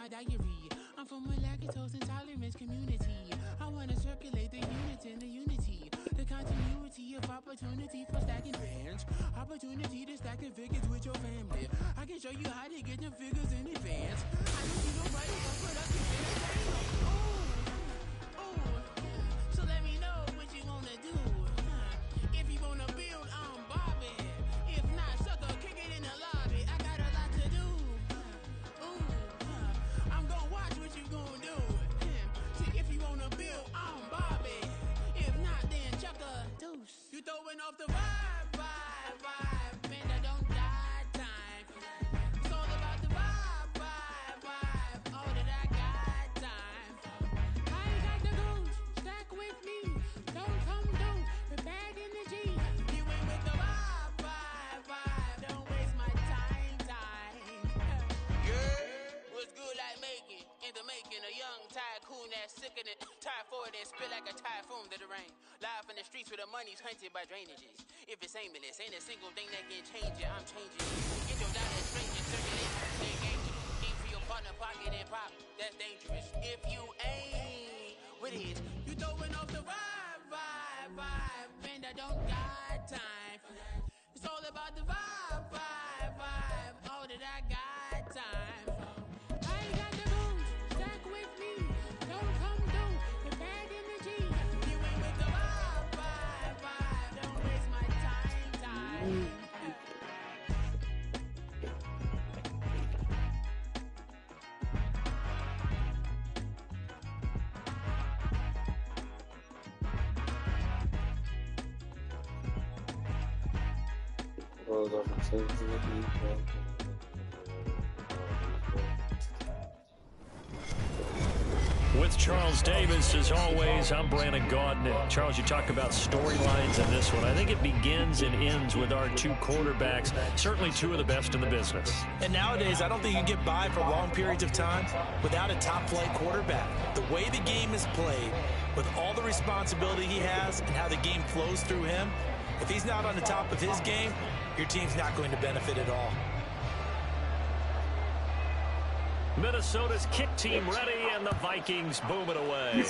my diary. I'm from a lactose intolerance community. I wanna circulate the units and the unity, the continuity of opportunity for stacking bands, opportunity to stack the figures with your family. I can show you how to get the figures in advance. I don't see nobody but put up your so let me know what you wanna do. If you wanna build, I'm Bobby. If not, sucker, kick it in the lobby. I got a lot to do. I'm gonna watch what you gonna do. See, if you wanna build, I'm Bobby. If not, then chuck a deuce. You throwing off the vibe. Man, I don't die time. It's all about the vibe. All that I got time. I ain't got the goose. Stack with me. Don't come through with bad energy. You ain't with the vibe. Don't waste my time. Yeah, what's good like making? In the making, a young tycoon that's sickening. Tire forward and spit like a typhoon to the rain. Live in the streets where the money's hunted by drainages. If it's aimless, ain't a single thing that can change it. I'm changing it. Get your dollar straight and circulate. Stay dangerous. Aim for your partner, pocket and pop. That's dangerous. If you ain't what is, you throwing off the vibe. Man, I don't got time. It's all about the vibe. All that I got time. I ain't got the booze. Stack with me. Don't come through with bad energy. You ain't with the vibe. Don't waste my time. With Charles Davis, as always, I'm Brandon Gaudin. Charles, you talk about storylines in this one. I think it begins and ends with our two quarterbacks, certainly two of the best in the business. And nowadays, I don't think you can get by for long periods of time without a top-flight quarterback. The way the game is played, with all the responsibility he has and how the game flows through him, if he's not on the top of his game, your team's not going to benefit at all. Minnesota's kick team ready, and the Vikings boom it away.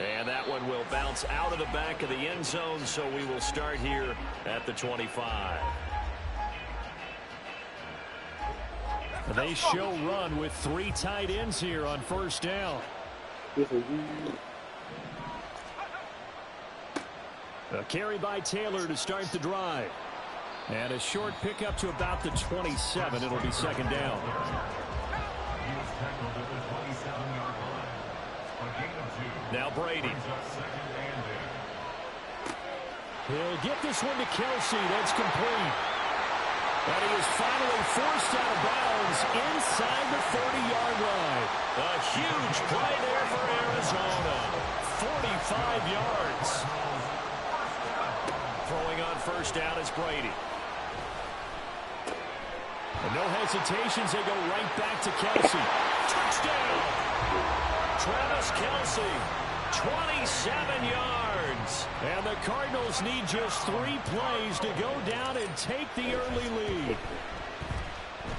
And that one will bounce out of the back of the end zone, so we will start here at the 25. They show run with three tight ends here on first down. A carry by Taylor to start the drive. And a short pickup to about the 27. It'll be second down. Now Brady. He'll get this one to Kelsey. That's complete. And he is finally forced out of bounds inside the 40-yard line. A huge play there for Arizona. 45 yards. Throwing on first down is Brady. And no hesitations, they go right back to Kelsey. Touchdown! Travis Kelsey, 27 yards. And the Cardinals need just 3 plays to go down and take the early lead.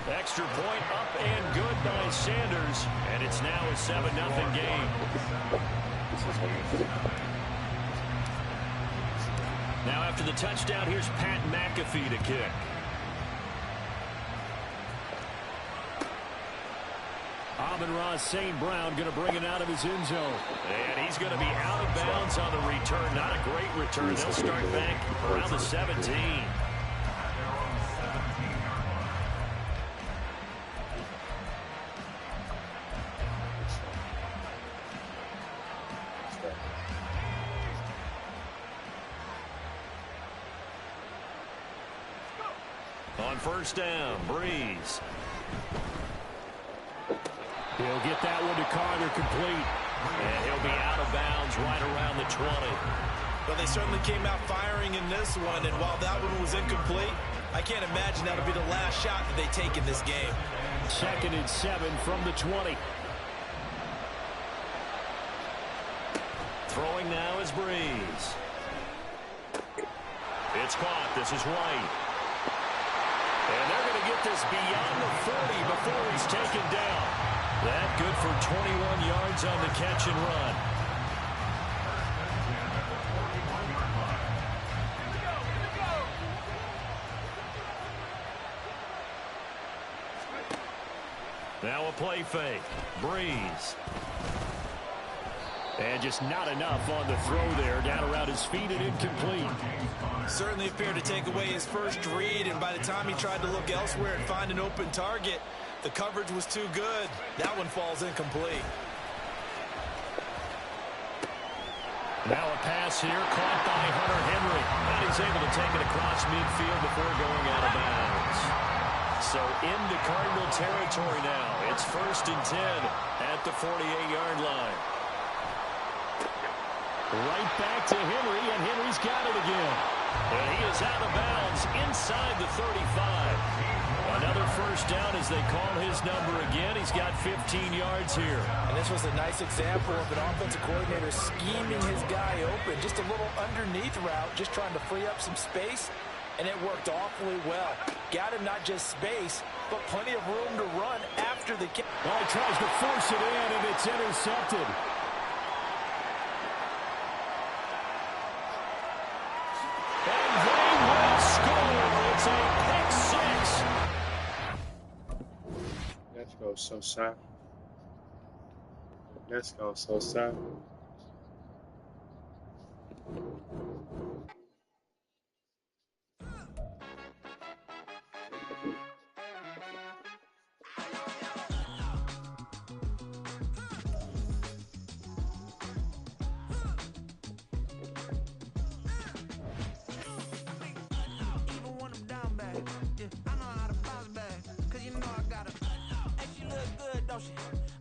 Extra point up and good by Sanders. And it's now a 7-0 game. Now after the touchdown, here's Pat McAfee to kick. Amon-Ra St. Brown going to bring it out of his end zone. And he's going to be out of bounds on the return. Not a great return. They'll start back around the 17. On first down, Breeze. He'll get that one to Carter complete. And he'll be out of bounds right around the 20. Well, they certainly came out firing in this one, and while that one was incomplete, I can't imagine that'll be the last shot that they take in this game. 2nd and 7 from the 20. Throwing now is Breeze. It's caught. This is White. And they're going to get this beyond the 40 before he's taken down. That good for 21 yards on the catch and run. Now a play fake. Breeze. And just not enough on the throw there. Down around his feet and incomplete. Certainly appeared to take away his first read, and by the time he tried to look elsewhere and find an open target, the coverage was too good. That one falls incomplete. Now a pass here caught by Hunter Henry. And he's able to take it across midfield before going out of bounds. So into Cardinal territory now. It's 1st and 10 at the 48-yard line. Right back to Henry, and Henry's got it again. And he is out of bounds inside the 35. Another first down as they call his number again. He's got 15 yards here. And this was a nice example of an offensive coordinator scheming his guy open. Just a little underneath route, just trying to free up some space. And it worked awfully well. Got him not just space, but plenty of room to run after the kick. Well, he tries to force it in, and it's intercepted. And they will score. It's a pick six. Let's go, so sad. Let's go, so sad.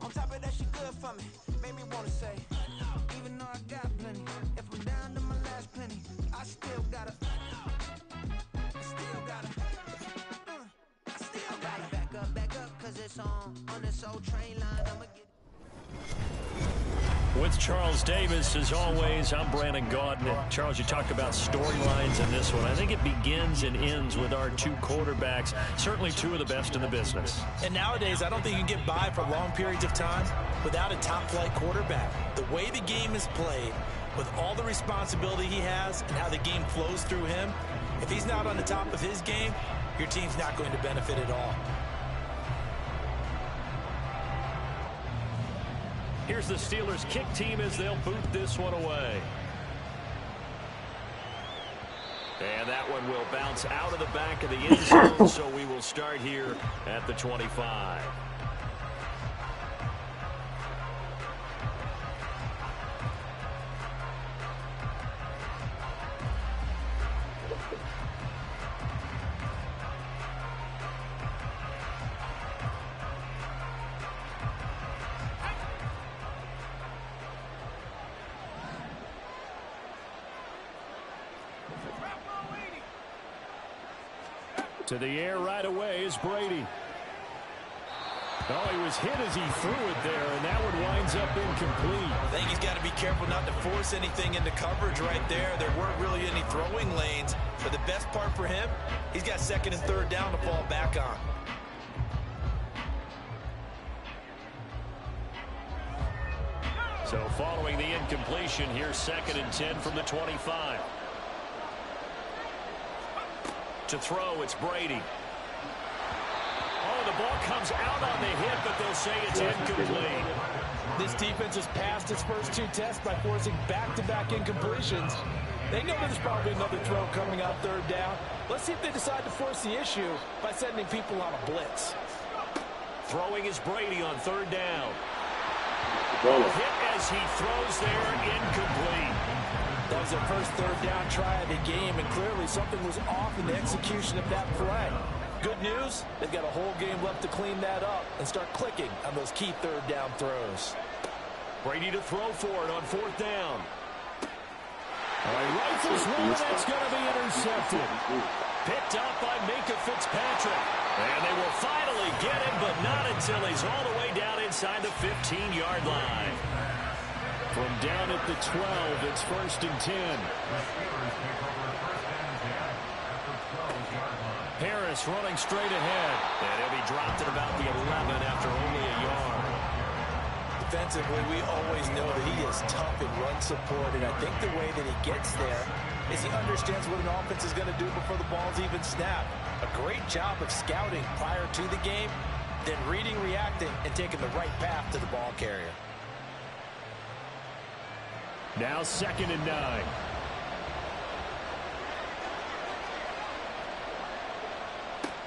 On top of that, she good for me. Made me wanna say, even though I got plenty, if I'm down to my last penny, I still gotta back up, cause it's on this old train line. I'ma get. With Charles Davis, as always, I'm Brandon Gaudin. Charles, you talked about storylines in this one. I think it begins and ends with our two quarterbacks, certainly two of the best in the business. And nowadays, I don't think you can get by for long periods of time without a top-flight quarterback. The way the game is played, with all the responsibility he has and how the game flows through him, if he's not on the top of his game, your team's not going to benefit at all. Here's the Steelers' kick team as they'll boot this one away. And that one will bounce out of the back of the end zone, so we will start here at the 25. To the air right away is Brady. Oh, he was hit as he threw it there, and that one winds up incomplete. I think he's got to be careful not to force anything into coverage right there. There weren't really any throwing lanes, but the best part for him, he's got 2nd and 3rd down to fall back on. So following the incompletion, here's 2nd and 10 from the 25. To throw, it's Brady. Oh, the ball comes out on the hit, but they'll say it's incomplete. This defense has passed its first 2 tests by forcing back-to-back incompletions. They know there's probably another throw coming out 3rd down. Let's see if they decide to force the issue by sending people on a blitz. Throwing is Brady on 3rd down. Hit as he throws there, incomplete. That was their first 3rd down try of the game, and clearly something was off in the execution of that play. Good news, they've got a whole game left to clean that up and start clicking on those key 3rd down throws. Brady to throw for it on 4th down. Rifles one, that's going to be intercepted. Picked up by Minka Fitzpatrick. And they will finally get him, but not until he's all the way down inside the 15-yard line. From down at the 12, it's 1st and 10. Harris pass running straight ahead. And he'll be dropped at about the 11 after only a yard. Defensively, we always know that he is tough in run support, and I think the way that he gets there is he understands what an offense is going to do before the ball's even snapped. A great job of scouting prior to the game, then reading, reacting, and taking the right path to the ball carrier. Now 2nd and 9.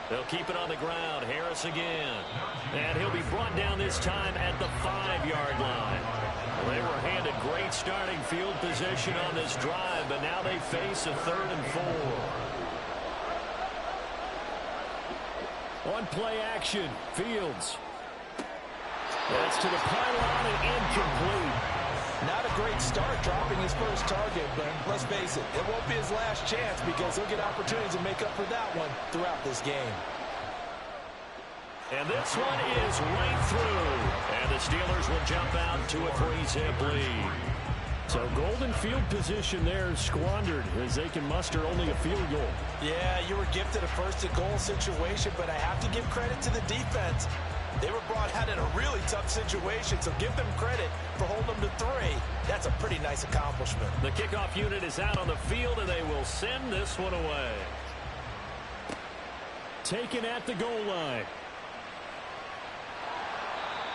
They'll keep it on the ground. Harris again. And he'll be brought down this time at the 5-yard line. Well, they were handed great starting field position on this drive, but now they face a 3rd and 4. On play action, Fields. That's to the pylon and incomplete. Not a great start dropping his first target, but let's face it, it won't be his last chance because he'll get opportunities to make up for that one throughout this game. And this one is right through. And the Steelers will jump out to a 3-zip lead. So golden field position there squandered as they can muster only a field goal. Yeah, you were gifted a 1st-and-goal situation, but I have to give credit to the defense. They were brought out in a really tough situation, so give them credit for holding them to 3. That's a pretty nice accomplishment. The kickoff unit is out on the field, and they will send this one away. Taken at the goal line.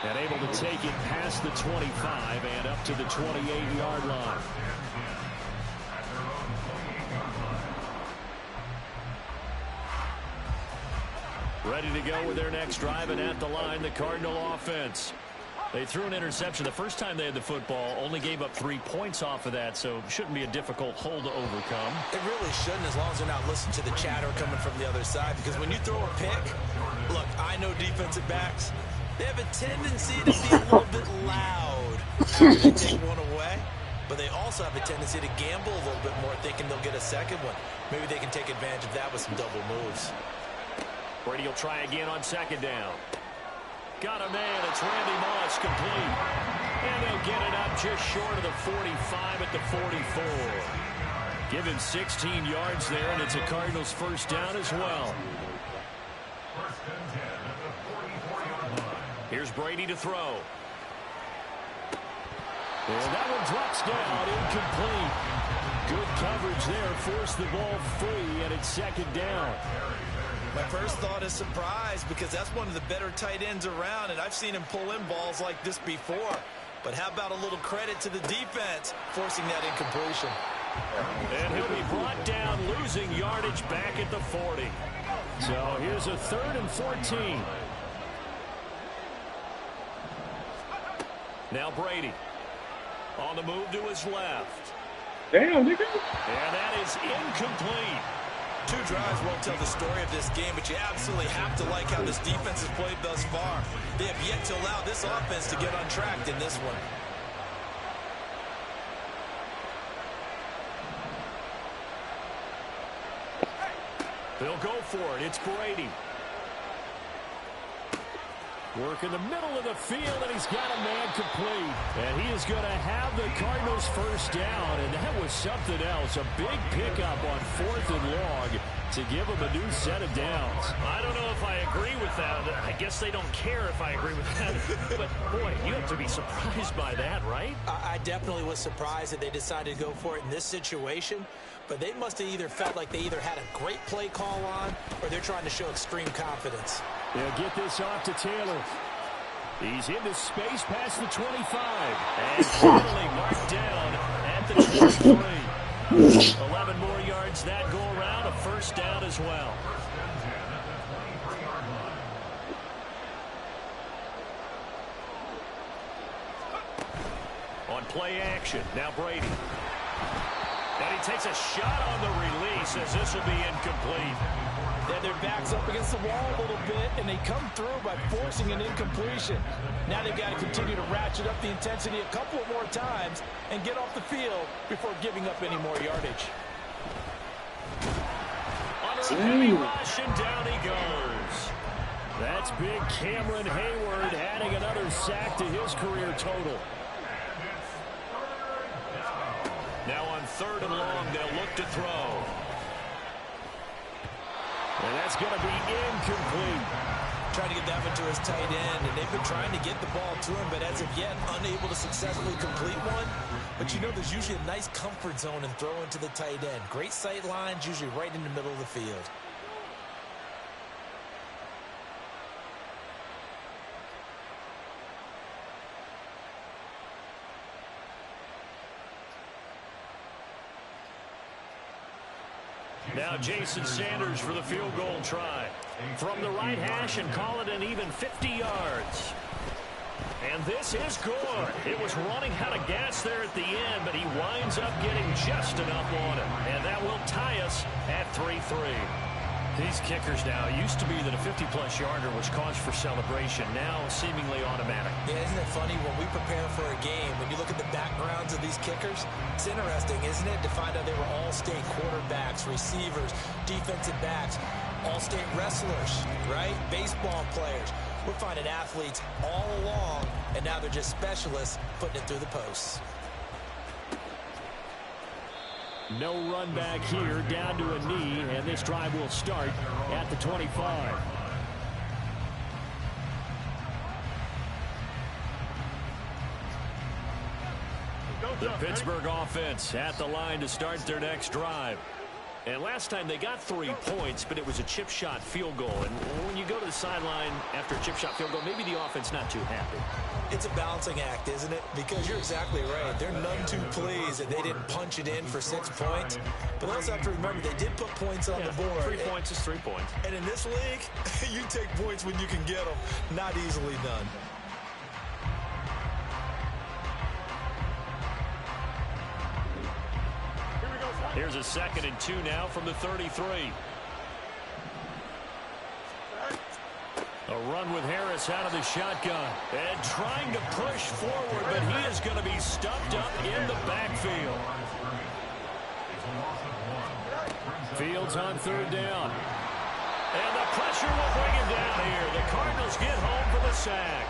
And able to take it past the 25 and up to the 28-yard line. Ready to go with their next drive, and at the line, the Cardinal offense. They threw an interception the first time they had the football, only gave up 3 points off of that, so shouldn't be a difficult hole to overcome. It really shouldn't, as long as they're not listening to the chatter coming from the other side, because when you throw a pick, look, I know defensive backs, they have a tendency to be a little bit loud after they take one away, but they also have a tendency to gamble a little bit more, thinking they'll get a second one. Maybe they can take advantage of that with some double moves. Brady will try again on 2nd down. Got a man. It's Randy Moss, complete. And they'll get it up just short of the 45 at the 44. Give him 16 yards there, and it's a Cardinals 1st down as well. Here's Brady to throw. And that one drops down, incomplete. Good coverage there, forced the ball free, and it's 2nd down. My first thought is surprise, because that's one of the better tight ends around, and I've seen him pull in balls like this before. But how about a little credit to the defense forcing that incompletion? And he'll be brought down, losing yardage back at the 40. So here's a 3rd and 14. Now Brady on the move to his left. Damn, nigga. And that is incomplete. 2 drives won't tell the story of this game, but you absolutely have to like how this defense has played thus far. They have yet to allow this offense to get untracked in this one. They'll go for it. It's Brady. Work in the middle of the field, and he's got a man complete. And he is going to have the Cardinals 1st down, and that was something else. A big pickup on 4th and long to give him a new set of downs. I don't know if I agree with that. I guess they don't care if I agree with that. But, boy, you have to be surprised by that, right? I definitely was surprised that they decided to go for it in this situation. But they must have either felt like they either had a great play call on, or they're trying to show extreme confidence. They'll get this off to Taylor. He's into space past the 25. And finally marked down at the 23. 11 more yards that go around. A 1st down as well. On play action, now Brady. And he takes a shot on the release as this will be incomplete. Then their backs up against the wall a little bit, and they come through by forcing an incompletion. Now they've got to continue to ratchet up the intensity a couple of more times and get off the field before giving up any more yardage. On a heavy rush, and down he goes. That's big Cameron Hayward adding another sack to his career total. Now on 3rd and long, they'll look to throw. And that's going to be incomplete. Trying to get that one to his tight end, and they've been trying to get the ball to him, but as of yet, unable to successfully complete one. But you know there's usually a nice comfort zone in throwing to the tight end. Great sight lines, usually right in the middle of the field. Now Jason Sanders for the field goal try. From the right hash and call it an even 50 yards. And this is good. It was running out of gas there at the end, but he winds up getting just enough on it. And that will tie us at 3-3. These kickers now, used to be that a 50-plus yarder was cause for celebration, now seemingly automatic. Yeah, isn't it funny when we prepare for a game, when you look at the backgrounds of these kickers, it's interesting, isn't it, to find out they were all-state quarterbacks, receivers, defensive backs, all-state wrestlers, right? Baseball players. We're finding athletes all along, and now they're just specialists putting it through the posts. No run back here, down to a knee, and this drive will start at the 25. The Pittsburgh offense at the line to start their next drive. And last time they got 3 points, but it was a chip shot field goal. And when you go to the sideline after a chip shot field goal, maybe the offense not too happy. It's a balancing act, isn't it? Because you're exactly right. They're none too pleased that they didn't punch it in for 6 points. But also have to remember, they did put points on the board. 3 points is 3 points. And in this league, you take points when you can get them. Not easily done. Here's a 2nd and 2 now from the 33. A run with Harris out of the shotgun. And trying to push forward, but he is going to be stuffed up in the backfield. Fields on 3rd down. And the pressure will bring him down here. The Cardinals get home for the sack.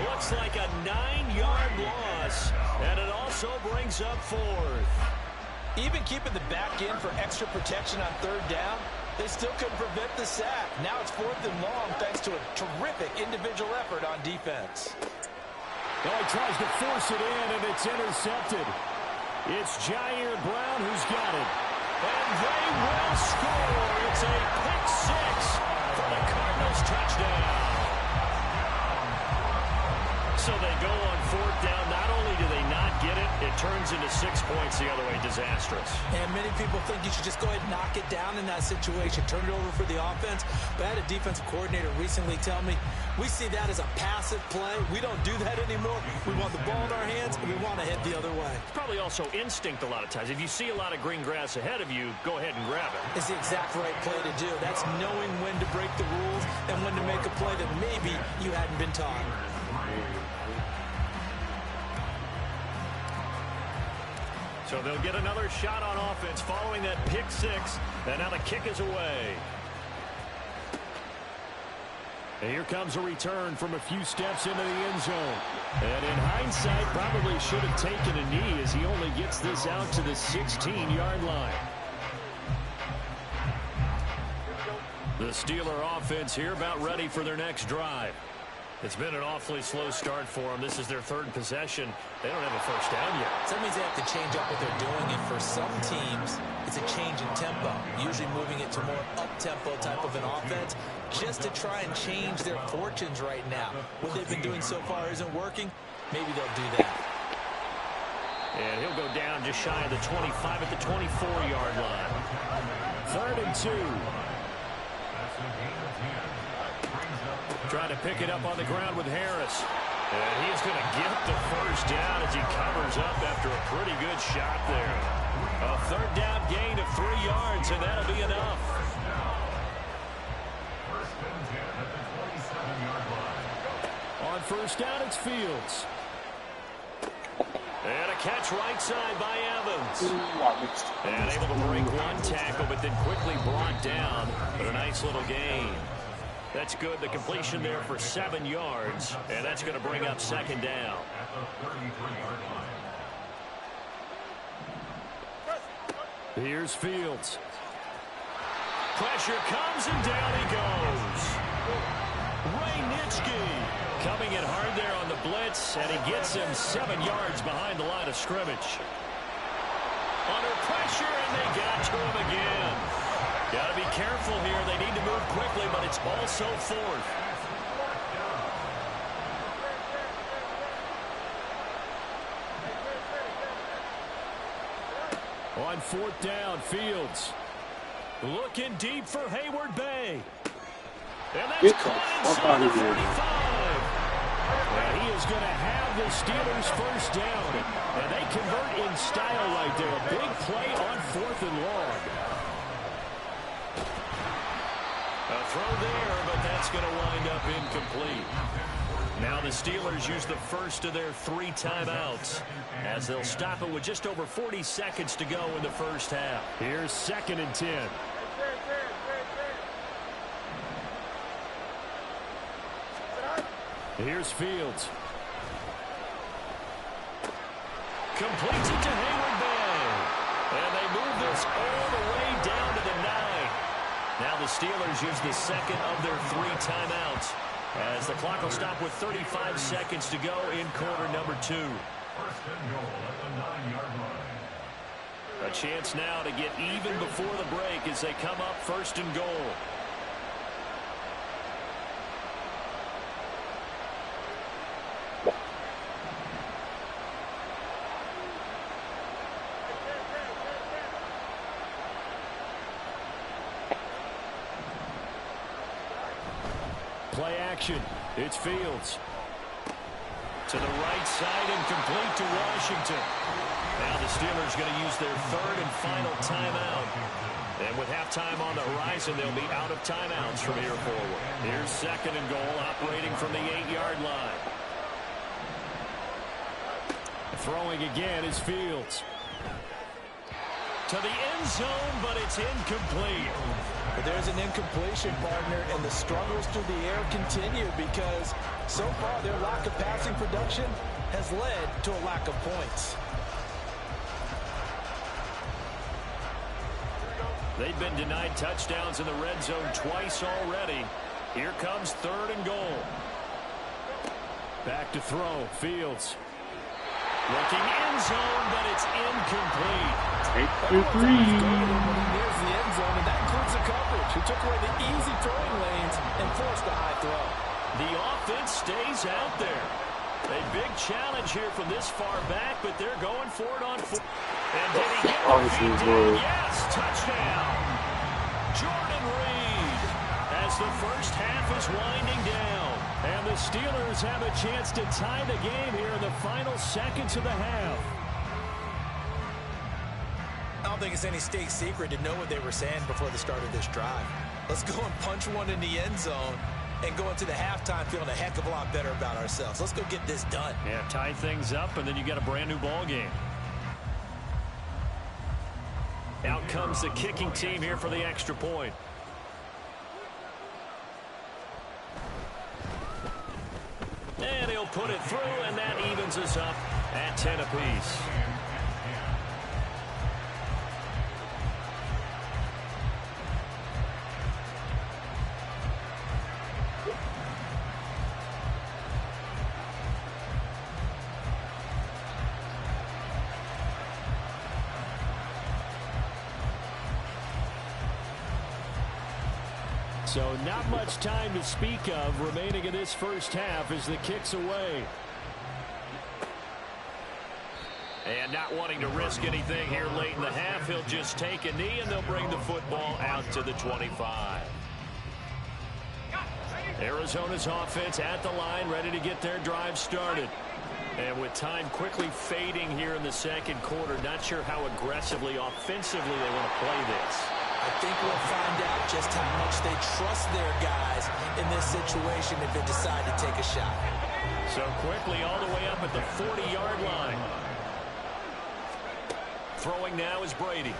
Looks like a 9-yard loss. And it also brings up 4th. Even keeping the back in for extra protection on 3rd down, they still couldn't prevent the sack. Now it's 4th and long thanks to a terrific individual effort on defense. Well, he tries to force it in, and it's intercepted. It's Jair Brown who's got it. And they will score. It's a pick 6 for the Cardinals touchdown. So they go on 4th down. Not only do they not get it, it turns into 6 points the other way. Disastrous. And many people think you should just go ahead and knock it down in that situation. Turn it over for the offense. But I had a defensive coordinator recently tell me, we see that as a passive play. We don't do that anymore. We want the ball in our hands, and we want to head the other way. It's probably also instinct a lot of times. If you see a lot of green grass ahead of you, go ahead and grab it. It's the exact right play to do. That's knowing when to break the rules and when to make a play that maybe you hadn't been taught. So they'll get another shot on offense following that pick 6. And now the kick is away. And here comes a return from a few steps into the end zone. And in hindsight, probably should have taken a knee as he only gets this out to the 16-yard line. The Steeler offense here about ready for their next drive. It's been an awfully slow start for them. This is their 3rd possession. They don't have a first down yet. So that means they have to change up what they're doing. And for some teams, it's a change in tempo. Usually moving it to more up-tempo type of an offense just to try and change their fortunes right now. What they've been doing so far isn't working. Maybe they'll do that. And he'll go down just shy of the 25 at the 24-yard line. 3rd and 2. Trying to pick it up on the ground with Harris. And he's going to get the first down as he covers up after a pretty good shot there. A 3rd down gain of 3 yards, and that'll be enough. On 1st down, it's Fields. And a catch right side by Evans. And able to break one tackle, but then quickly brought down. But a nice little gain. That's good. The completion there for 7 yards. And that's going to bring up 2nd down. Here's Fields. Pressure comes, and down he goes. Coming in hard there on the blitz, and he gets him 7 yards behind the line of scrimmage. Under pressure, and they got to him again. Got to be careful here. They need to move quickly, but it's also fourth. On fourth down, Fields looking deep for Hayward Bay. And that's caught inside the 45. And he is going to have the Steelers first down. And they convert in style right there. A big play on 4th and long. A throw there, but that's going to wind up incomplete. Now the Steelers use the first of their 3 timeouts as they'll stop it with just over 40 seconds to go in the first half. Here's 2nd and 10. Here's Fields. Completes it to Hayward Bay. And they move this all the way down to the 9. Now the Steelers use the second of their 3 timeouts as the clock will stop with 35 seconds to go in quarter number 2. A chance now to get even before the break as they come up 1st and goal. Play action. It's Fields. To the right side and complete to Washington. Now the Steelers going to use their 3rd and final timeout. And with halftime on the horizon, they'll be out of timeouts from here forward. Here's 2nd and goal, operating from the 8-yard line. Throwing again is Fields. To the end zone, but it's incomplete. But there's an incompletion, partner, and the struggles through the air continue because so far their lack of passing production has led to a lack of points. They've been denied touchdowns in the red zone twice already. Here comes 3rd and goal. Back to throw. Fields. Looking end zone, but it's incomplete. Take the 3. Nears the end zone, and that includes the coverage. He took away the easy throwing lanes and forced a high throw. The offense stays out there. A big challenge here from this far back, but they're going for it on 4. And did he get the feed down? Yes, touchdown. Jordan Reed as the first half is winding down. And the Steelers have a chance to tie the game here in the final seconds of the half. I don't think it's any state secret to know what they were saying before the start of this drive. Let's go and punch one in the end zone and go into the halftime feeling a heck of a lot better about ourselves. Let's go get this done. Yeah, tie things up, and then you got a brand new ball game. Out comes the kicking team here for the extra point. And he'll put it through, and that evens us up at 10 apiece. So not much time to speak of remaining in this first half as the kick's away. And not wanting to risk anything here late in the half, he'll just take a knee and they'll bring the football out to the 25. Arizona's offense at the line, ready to get their drive started. And with time quickly fading here in the second quarter, not sure how aggressively, offensively they want to play this. I think we'll find out just how much they trust their guys in this situation if they decide to take a shot. So quickly all the way up at the 40-yard line. Throwing now is Brady.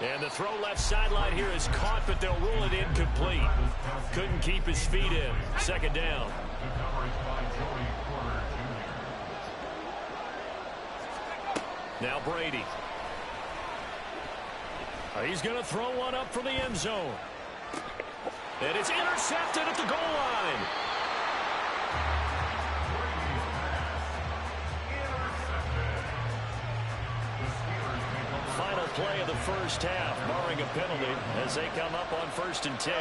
And the throw left sideline here is caught, but they'll rule it incomplete. Couldn't keep his feet in. Second down. Now Brady. He's going to throw one up from the end zone. And it's intercepted at the goal line. Final play of the first half, barring a penalty, as they come up on 1st and 10.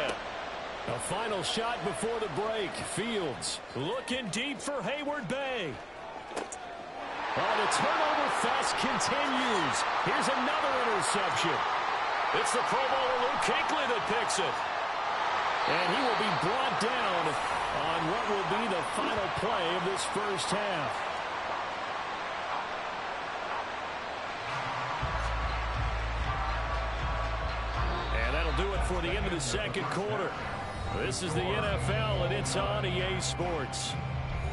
A final shot before the break. Fields looking deep for Hayward Bay. Oh, the turnover fest continues. Here's another interception. It's the Pro Bowler Luke Kuechly that picks it. And he will be brought down on what will be the final play of this first half. And that'll do it for the end of the second quarter. This is the NFL, and it's on EA Sports.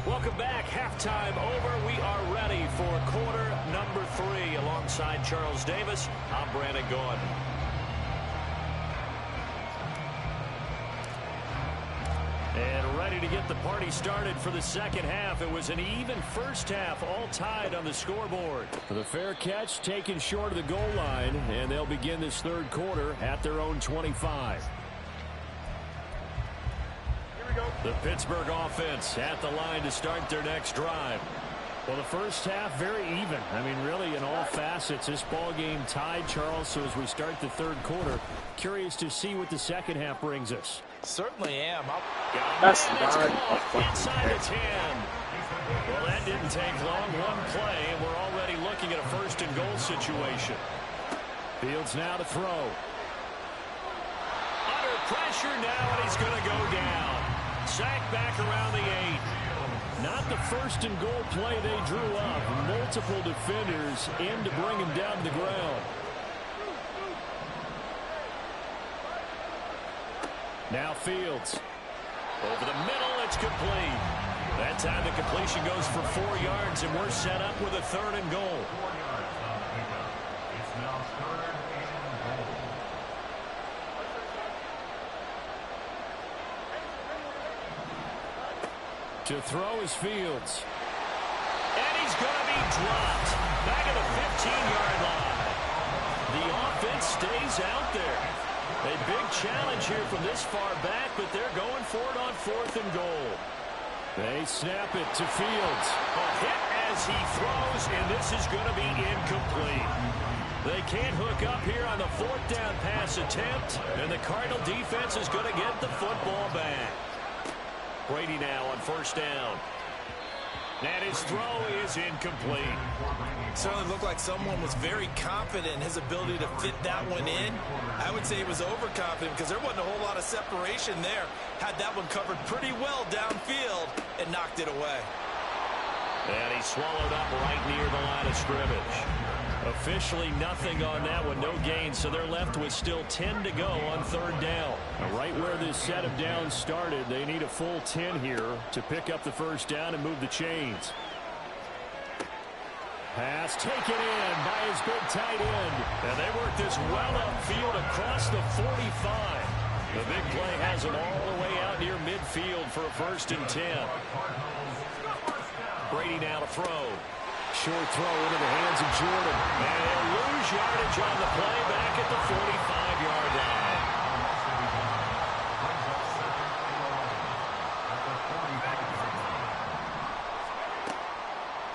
Welcome back. Halftime over. We are ready for quarter number 3. Alongside Charles Davis, I'm Brandon Gaudin. And ready to get the party started for the second half. It was an even first half, all tied on the scoreboard. The fair catch taken short of the goal line, and they'll begin this third quarter at their own 25. The Pittsburgh offense at the line to start their next drive. Well, the first half, very even. I mean, really, in all facets, this ball game tied, Charles. So as we start the third quarter, curious to see what the second half brings us. Certainly am. That's not inside the 10. Well, that didn't take long. One play, and we're already looking at a 1st and goal situation. Fields now to throw. Under pressure now, and he's going to go down. Sacked back around the 8. Not the 1st and goal play they drew up. Multiple defenders in to bring him down to the ground. Now Fields. Over the middle, it's complete. That time the completion goes for 4 yards, and we're set up with a 3rd and goal. To throw is Fields. And he's going to be dropped. Back at the 15-yard line. The offense stays out there. A big challenge here from this far back, but they're going for it on 4th and goal. They snap it to Fields. A hit as he throws, and this is going to be incomplete. They can't hook up here on the 4th down pass attempt, and the Cardinal defense is going to get the football back. Brady now on 1st down. And his throw is incomplete. Certainly looked like someone was very confident in his ability to fit that one in. I would say he was overconfident because there wasn't a whole lot of separation there. Had that one covered pretty well downfield and knocked it away. And he swallowed up right near the line of scrimmage. Officially nothing on that one, no gain, so they're left with still 10 to go on 3rd down. Right where this set of downs started, they need a full 10 here to pick up the 1st down and move the chains. Pass taken in by his big tight end. And they work this well upfield across the 45. The big play has them all the way out near midfield for a 1st and 10. Brady now to throw. Short throw into the hands of Jordan. And they'll lose yardage on the play back at the 45-yard line.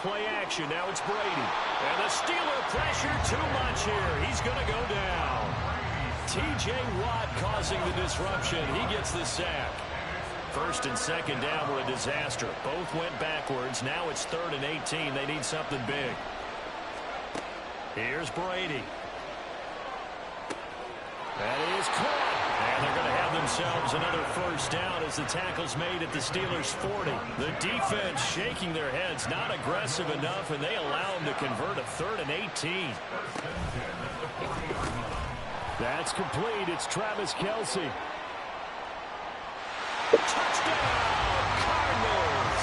Play action. Now it's Brady. And the Steeler pressure too much here. He's going to go down. T.J. Watt causing the disruption. He gets the sack. 1st and 2nd down were a disaster. Both went backwards. Now it's 3rd and 18. They need something big. Here's Brady. That is caught. And they're going to have themselves another 1st down as the tackle's made at the Steelers' 40. The defense shaking their heads, not aggressive enough, and they allow them to convert a 3rd and 18. That's complete. It's Travis Kelce. Touchdown, Cardinals!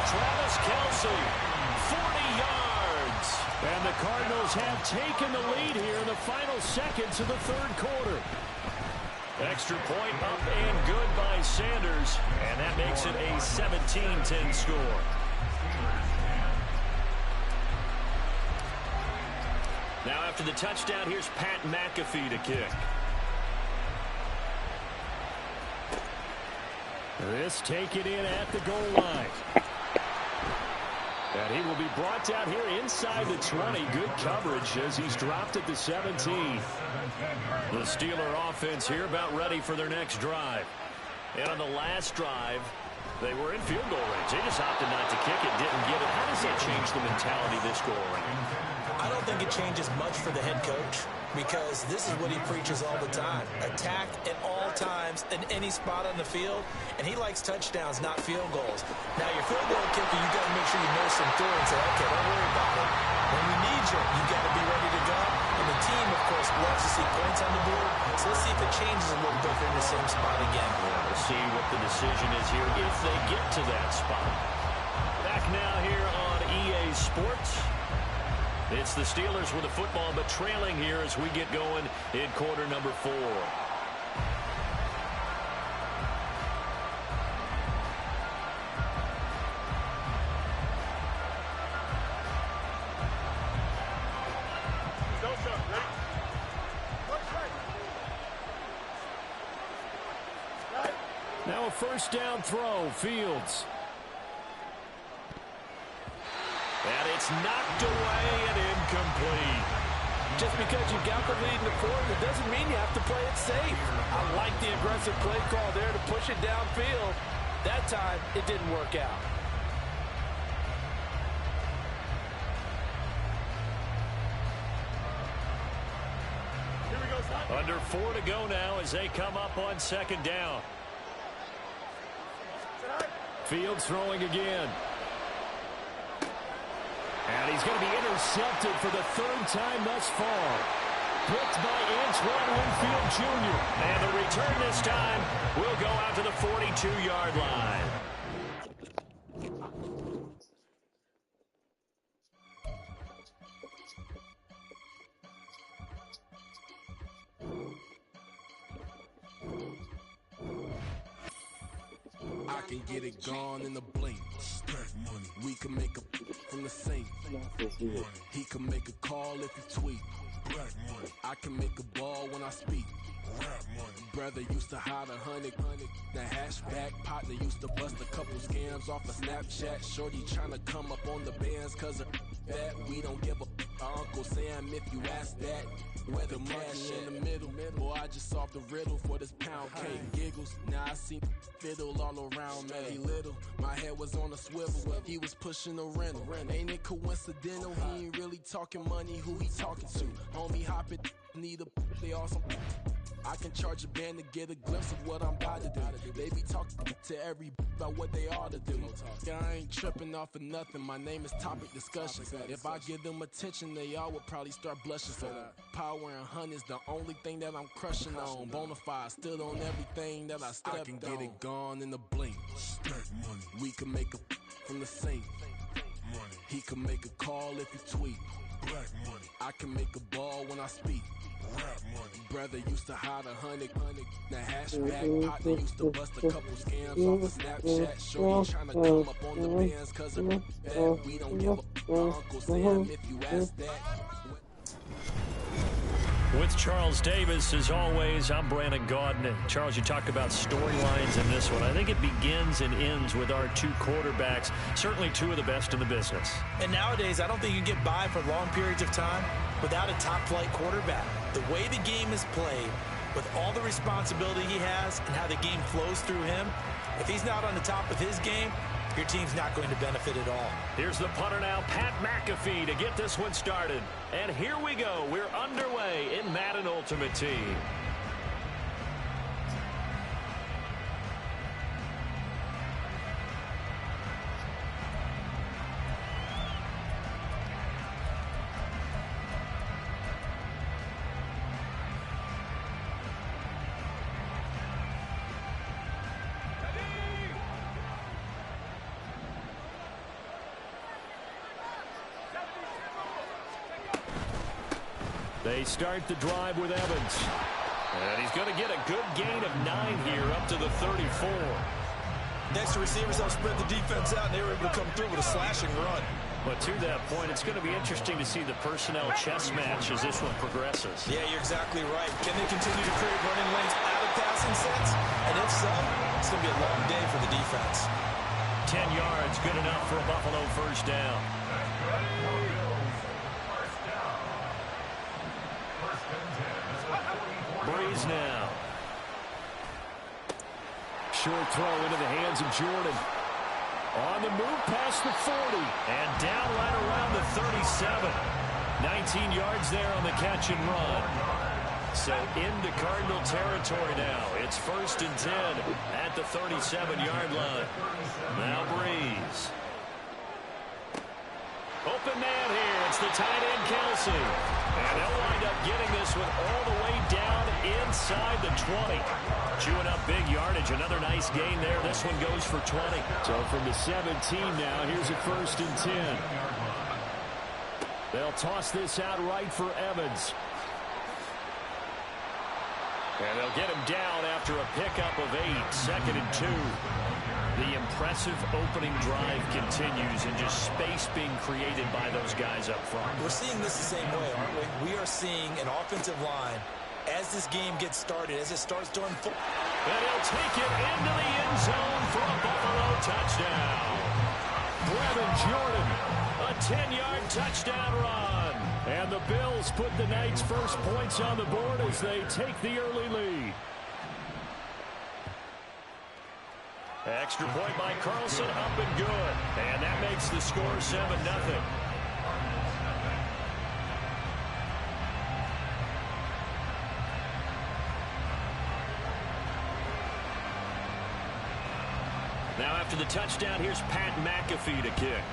Travis Kelce, 40 yards. And the Cardinals have taken the lead here in the final seconds of the 3rd quarter. Extra point up and good by Sanders. And that makes it a 17-10 score. Now after the touchdown, here's Pat McAfee to kick. This taken in at the goal line. And he will be brought down here inside the 20. Good coverage as he's dropped at the 17. The Steeler offense here about ready for their next drive. And on the last drive, they were in field goal range. They just opted not to kick it, didn't get it. How does that change the mentality this go around? I don't think it changes much for the head coach because this is what he preaches all the time. Attack at all times in any spot on the field, and he likes touchdowns, not field goals. Now, your field goal kicker, you got to make sure you nurse him through and say, okay, don't worry about it. When we need you, you got to be ready to go. And the team, of course, loves to see points on the board. So let's see if it changes a little bit if they're in the same spot again. Yeah, we'll see what the decision is here if they get to that spot. Back now here on EA Sports. It's the Steelers with the football, but trailing here as we get going in quarter number 4. Now a first down throw, Fields. And it's knocked away and incomplete. Just because you got the lead in the fourth, it doesn't mean you have to play it safe. I like the aggressive play call there to push it downfield. That time, it didn't work out. Under 4 to go now as they come up on second down. Fields throwing again. And he's going to be intercepted for the 3rd time thus far. Picked by Antoine Winfield Jr. And the return this time will go out to the 42-yard line. I can get it gone in a blink. We can make a from the sink. He can make a call if he tweet. I can make a ball when I speak. Brother used to hide 100. The hashback partner used to bust a couple scams off of Snapchat. Shorty tryna come up on the bands cause of that. We don't give a Uncle Sam if you ask that. Where the money in the middle. Boy, I just solved the riddle for this pound cake. Giggles, now I see fiddle all around me. He little, my head was on a swivel. He was pushing a rental. Ain't it coincidental? He ain't really talking money. Who he talking to? Homie hopping, need a they awesome. I can charge a band to get a glimpse of what I'm about to do. They be talking to every about what they ought to do. I ain't tripping off of nothing. My name is topic discussion. If I give them attention, they all would probably start blushing. So power and hunt is the only thing that I'm crushing on. Bonafide stood on everything that I stepped on. I can get it gone in a blink. We can make a from the sink. He can make a call if he tweet. I can make a ball when I speak. Brother used to hide 100. The hashback partner used to bust a couple scams off of Snapchat. Shorty tryna come up on the bands cause of that. We don't give a Uncle Sam if you ask that. With Charles Davis, as always, I'm Brandon Gaudin. And Charles, you talked about storylines in this one. I think it begins and ends with our 2 quarterbacks, certainly 2 of the best in the business. And nowadays, I don't think you can get by for long periods of time without a top-flight quarterback. The way the game is played, with all the responsibility he has and how the game flows through him, if he's not on the top of his game, your team's not going to benefit at all. Here's the punter now, Pat McAfee, to get this one started. And here we go. We're underway in Madden Ultimate Team. They start the drive with Evans. And he's going to get a good gain of 9 here up to the 34. Next, the receivers help spread the defense out, and they were able to come through with a slashing run. But to that point, it's going to be interesting to see the personnel chess match as this one progresses. Yeah, you're exactly right. Can they continue to create running lanes out of passing sets? And if so, it's going to be a long day for the defense. 10 yards, good enough for a Buffalo first down. Breeze now. Short throw into the hands of Jordan. On the move past the 40. And down right around the 37. 19 yards there on the catch and run. So into Cardinal territory now. It's 1st and 10 at the 37-yard line. Now Breeze. Open man here. It's the tight end, Kelsey. And they'll wind up getting this one all the way down inside the 20. Chewing up big yardage. Another nice gain there. This one goes for 20. So from the 17 now, here's a 1st and 10. They'll toss this out right for Evans. And they'll get him down after a pickup of 8. 2nd and 2. The impressive opening drive continues and just space being created by those guys up front. We're seeing this the same way, aren't we? We are seeing an offensive line as this game gets started, as it starts to unfold. And he'll take it into the end zone for a Buffalo touchdown. Brevin Jordan, a 10-yard touchdown run. And the Bills put the Knights' first points on the board as they take the early lead. Extra point by Carlson, up and good. And that makes the score 7-0. Now after the touchdown, here's Pat McAfee to kick.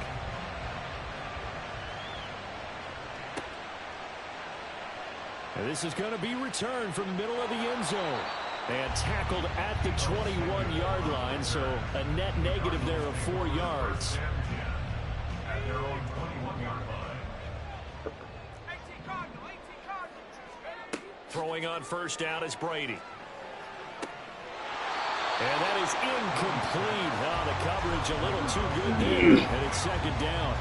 And this is going to be returned from the middle of the end zone. And tackled at the 21-yard line, so a net negative there of 4 yards. Throwing on first down is Brady. And that is incomplete. Oh, the coverage a little too good there. And it's 2nd down.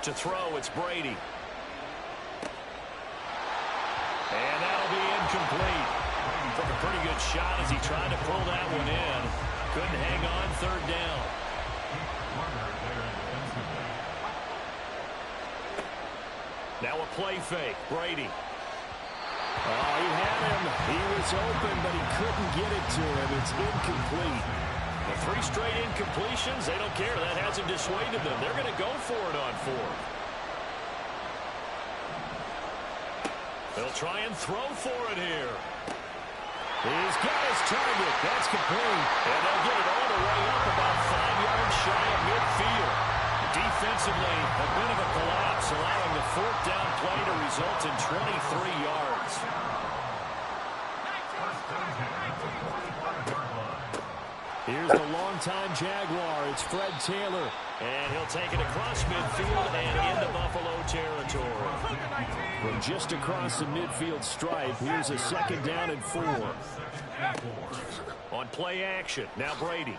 To throw, it's Brady. And that'll be incomplete. Took a pretty good shot as he tried to pull that one in. Couldn't hang on, 3rd down. Now a play fake, Brady. Oh, he had him. He was open, but he couldn't get it to him. It's incomplete. The 3 straight incompletions, they don't care. That hasn't dissuaded them. They're going to go for it on 4th. They'll try and throw for it here. He's got his target. That's complete. And they'll get it all the way up about 5 yards shy of midfield. Defensively, a bit of a collapse, allowing the 4th down play to result in 23 yards. Here's the longtime Jaguar. It's Fred Taylor. And he'll take it across midfield and into Buffalo territory. From just across the midfield stripe, here's a 2nd down and 4. On play action, now Brady.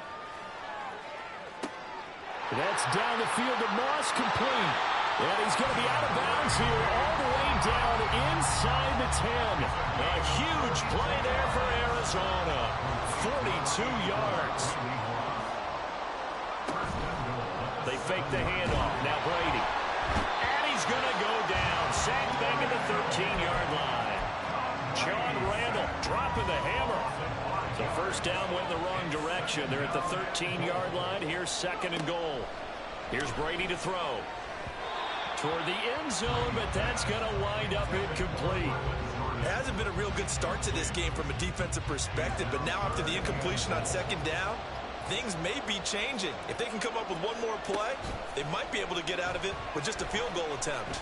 That's down the field to Moss, complete. And he's going to be out of bounds here all the way down inside the 10. A huge play there for Arizona. 42 yards. They fake the handoff. Now Brady. And he's going to go down. Sacked back at the 13-yard line. John Randall dropping the hammer. So 1st down went in the wrong direction. They're at the 13-yard line. Here's 2nd and goal. Here's Brady to throw. Toward the end zone, but that's going to wind up incomplete. It hasn't been a real good start to this game from a defensive perspective, but now after the incompletion on 2nd down, things may be changing. If they can come up with one more play, they might be able to get out of it with just a field goal attempt.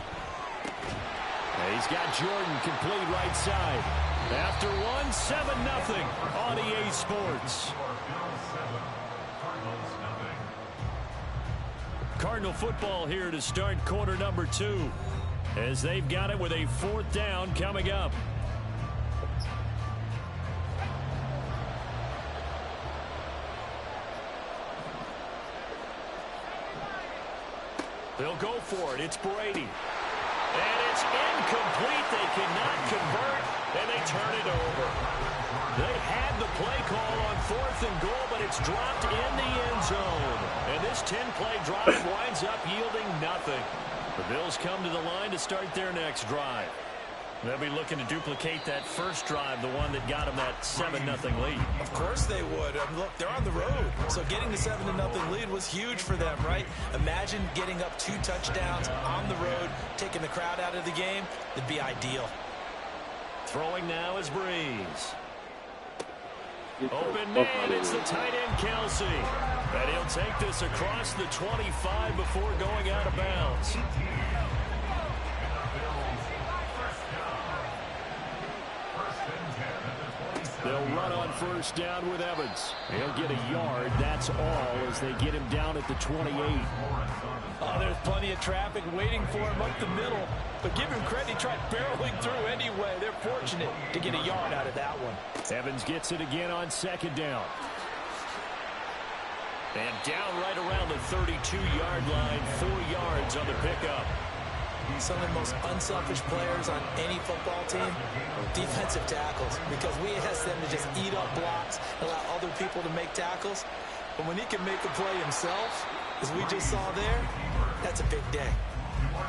He's got Jordan complete right side. After 7-0 on EA Sports. Cardinal football here to start quarter number 2, as they've got it with a 4th down coming up. They'll go for it. It's Brady. And it's incomplete. They cannot convert, and they turn it over. They had the play call on 4th and goal, but it's dropped in the end zone. And this 10-play drive winds up yielding nothing. The Bills come to the line to start their next drive. They'll be looking to duplicate that first drive, the one that got them that 7-0 lead. Of course they would. Look, they're on the road. So getting the 7-0 lead was huge for them, right? Imagine getting up 2 touchdowns on the road, taking the crowd out of the game. It'd be ideal. Throwing now is Breeze. Open man, it's the tight end Kelsey. And he'll take this across the 25 before going out of bounds. They'll run on first down with Evans. He'll get a yard, that's all, as they get him down at the 28. Oh, there's plenty of traffic waiting for him up the middle. But give him credit, he tried barreling through anyway. They're fortunate to get a yard out of that one. Evans gets it again on second down. And down right around the 32-yard line, 4 yards on the pickup. Some of the most unselfish players on any football team, defensive tackles, because we ask them to just eat up blocks, allow other people to make tackles. But when he can make a play himself, as we just saw there, that's a big day.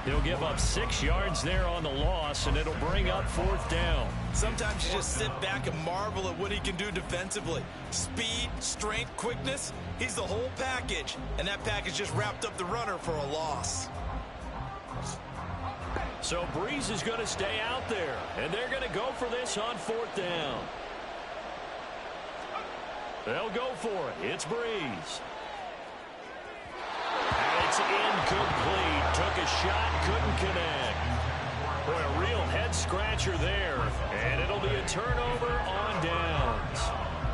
He'll give up 6 yards there on the loss, and it'll bring up 4th down. Sometimes you just sit back and marvel at what he can do defensively. Speed, strength, quickness, he's the whole package. And that package just wrapped up the runner for a loss. So Breeze is going to stay out there, and they're going to go for this on 4th down. They'll go for it. It's Breeze. And it's incomplete. Took a shot, couldn't connect. Boy, a real head-scratcher there, and it'll be a turnover on downs.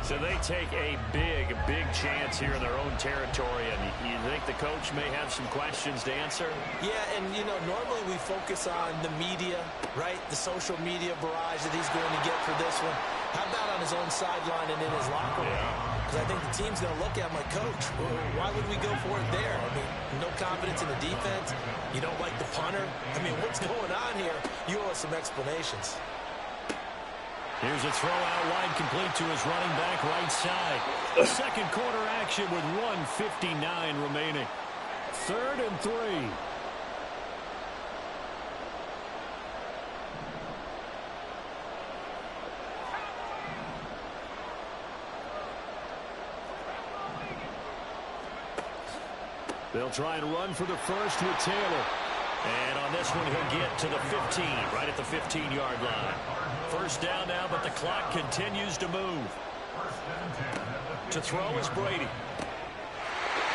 So they take a big chance here in their own territory, and you think the coach may have some questions to answer? Yeah, and, you know, normally we focus on the media, right? The social media barrage that he's going to get for this one. How about on his own sideline and in his locker room? Because I think the team's going to look at him like, Coach, why would we go for it there? I mean, no confidence in the defense. You don't like the punter. I mean, what's going on here? You owe us some explanations. Here's a throw out wide, complete to his running back right side. Second quarter action with 1:59 remaining. 3rd and 3. They'll try and run for the first with Taylor. And on this one, he'll get to the 15, right at the 15-yard line. First down now, but the clock continues to move. To throw is Brady.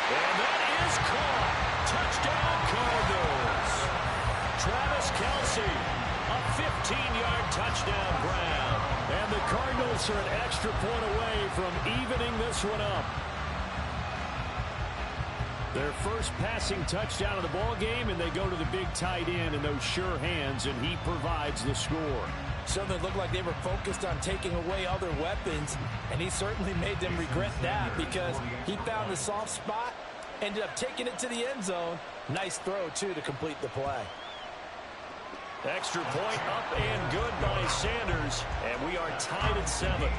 And that is caught. Touchdown, Cardinals. Travis Kelce, a 15-yard touchdown grab. And the Cardinals are an extra point away from evening this one up. Their first passing touchdown of the ball game, and they go to the big tight end in those sure hands, and he provides the score. Certainly looked like they were focused on taking away other weapons, and he certainly made them regret that because he found the soft spot, ended up taking it to the end zone. Nice throw, too, to complete the play. Extra point up and good by Sanders, and we are tied at 7.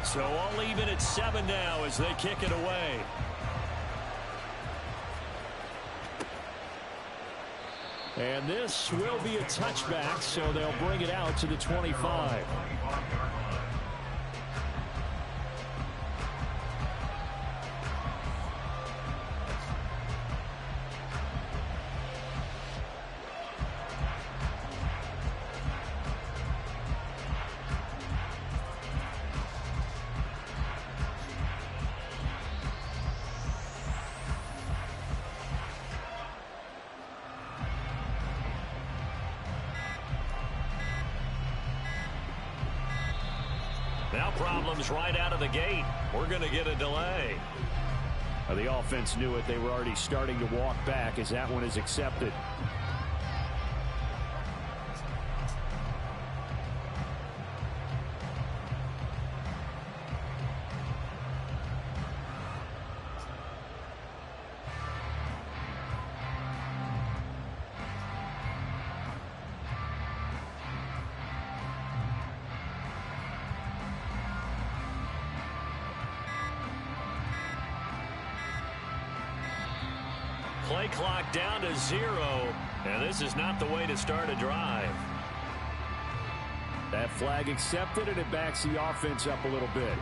So all even at 7 now as they kick it away. And this will be a touchback, so they'll bring it out to the 25. problems right out of the gate. We're going to get a delay. The offense knew it. They were already starting to walk back as that one is accepted. Play clock down to 0, and this is not the way to start a drive. That flag accepted, and it backs the offense up a little bit.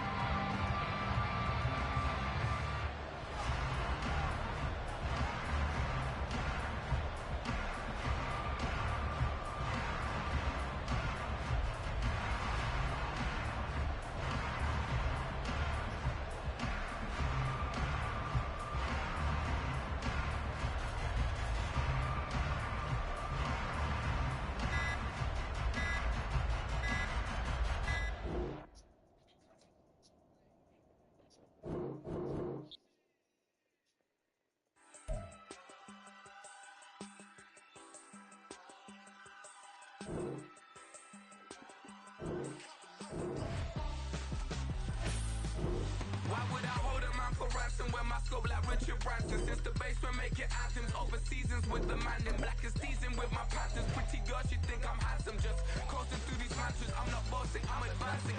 Why would I hold a man for ransom when my scope like Richard Branson? Since the basement making anthems over seasons with the man in black is seasoned with my patterns. Pretty girls, you think I'm handsome, just coasting through these matches. I'm not bossing, I'm advancing.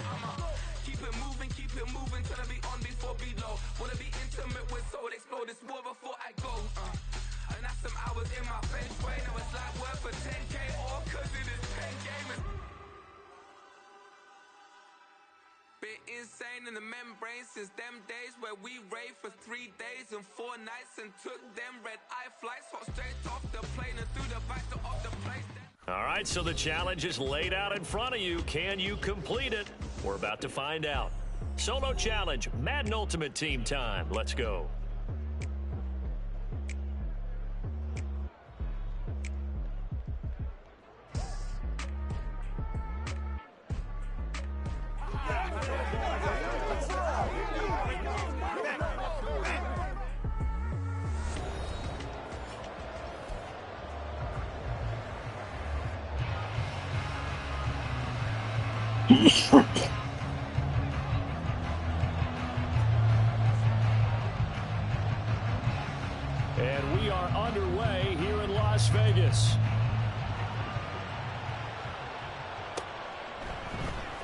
Keep it moving, trying to be on before below. Wanna be intimate with soul, explore this war before I go. And that's some hours in my bench way. Now it's like work for 10K, all cause it is 10 gamers. Been insane in the membrane since them days where we raved for 3 days and 4 nights and took them red-eye flights, hot straight off the plane and through the back door of the place. All right, so the challenge is laid out in front of you. Can you complete it? We're about to find out. Solo challenge, Madden Ultimate Team time. Let's go. And we are underway here in Las Vegas.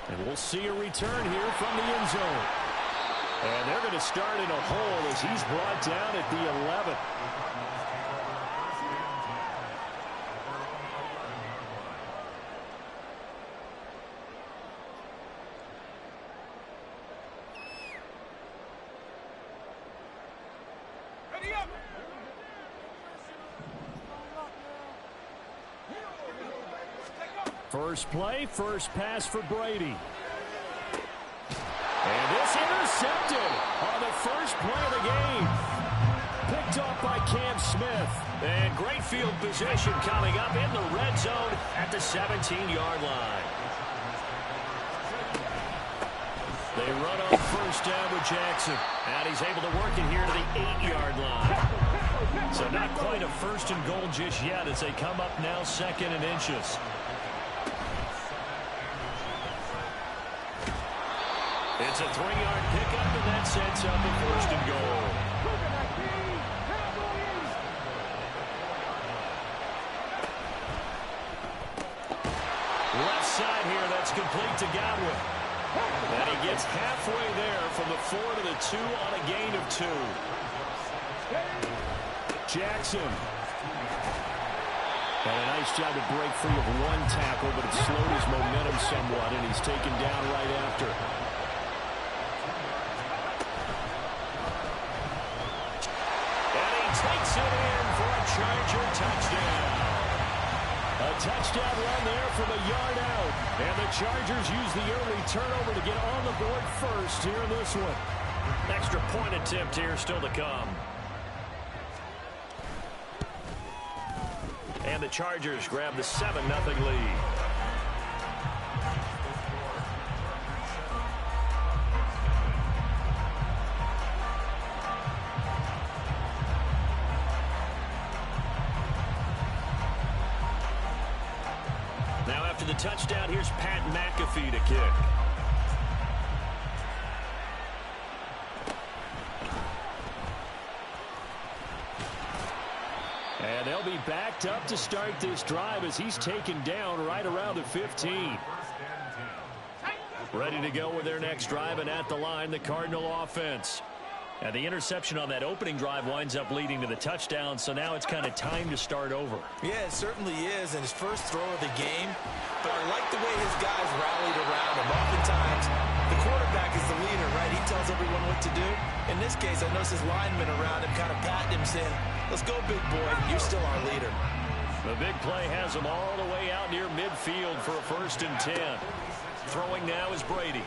And we'll see a return here from the end zone. And they're going to start in a hole as he's brought down at the 11. First play, first pass for Brady. And this intercepted on the first play of the game. Picked up by Cam Smith. And great field position coming up in the red zone at the 17-yard line. They run on first down with Jackson. And he's able to work it here to the 8-yard line. So not quite a first and goal just yet as they come up now second and inches. It's a 3-yard pickup, and that sets up a first and goal. Left side here, that's complete to Godwin. And he gets halfway there from the 4 to the 2 on a gain of 2. Jackson. And a nice job to break free of one tackle, but it slowed his momentum somewhat, and he's taken down right after. Takes it in for a Charger touchdown. A touchdown run there from a yard out. And the Chargers use the early turnover to get on the board first here in this one. Extra point attempt here still to come. And the Chargers grab the 7-0 lead. touchdown. Here's Pat McAfee to kick. And they'll be backed up to start this drive as he's taken down right around the 15. Ready to go with their next drive, and at the line, the Cardinal offense. And the interception on that opening drive winds up leading to the touchdown, so now it's kind of time to start over. Yeah, it certainly is, and his first throw of the game. But I like the way his guys rallied around him. Oftentimes, the quarterback is the leader, right? He tells everyone what to do. In this case, I noticed his linemen around him kind of patting him, saying, let's go, big boy. You're still our leader. The big play has him all the way out near midfield for a 1st and 10. Throwing now is Brady.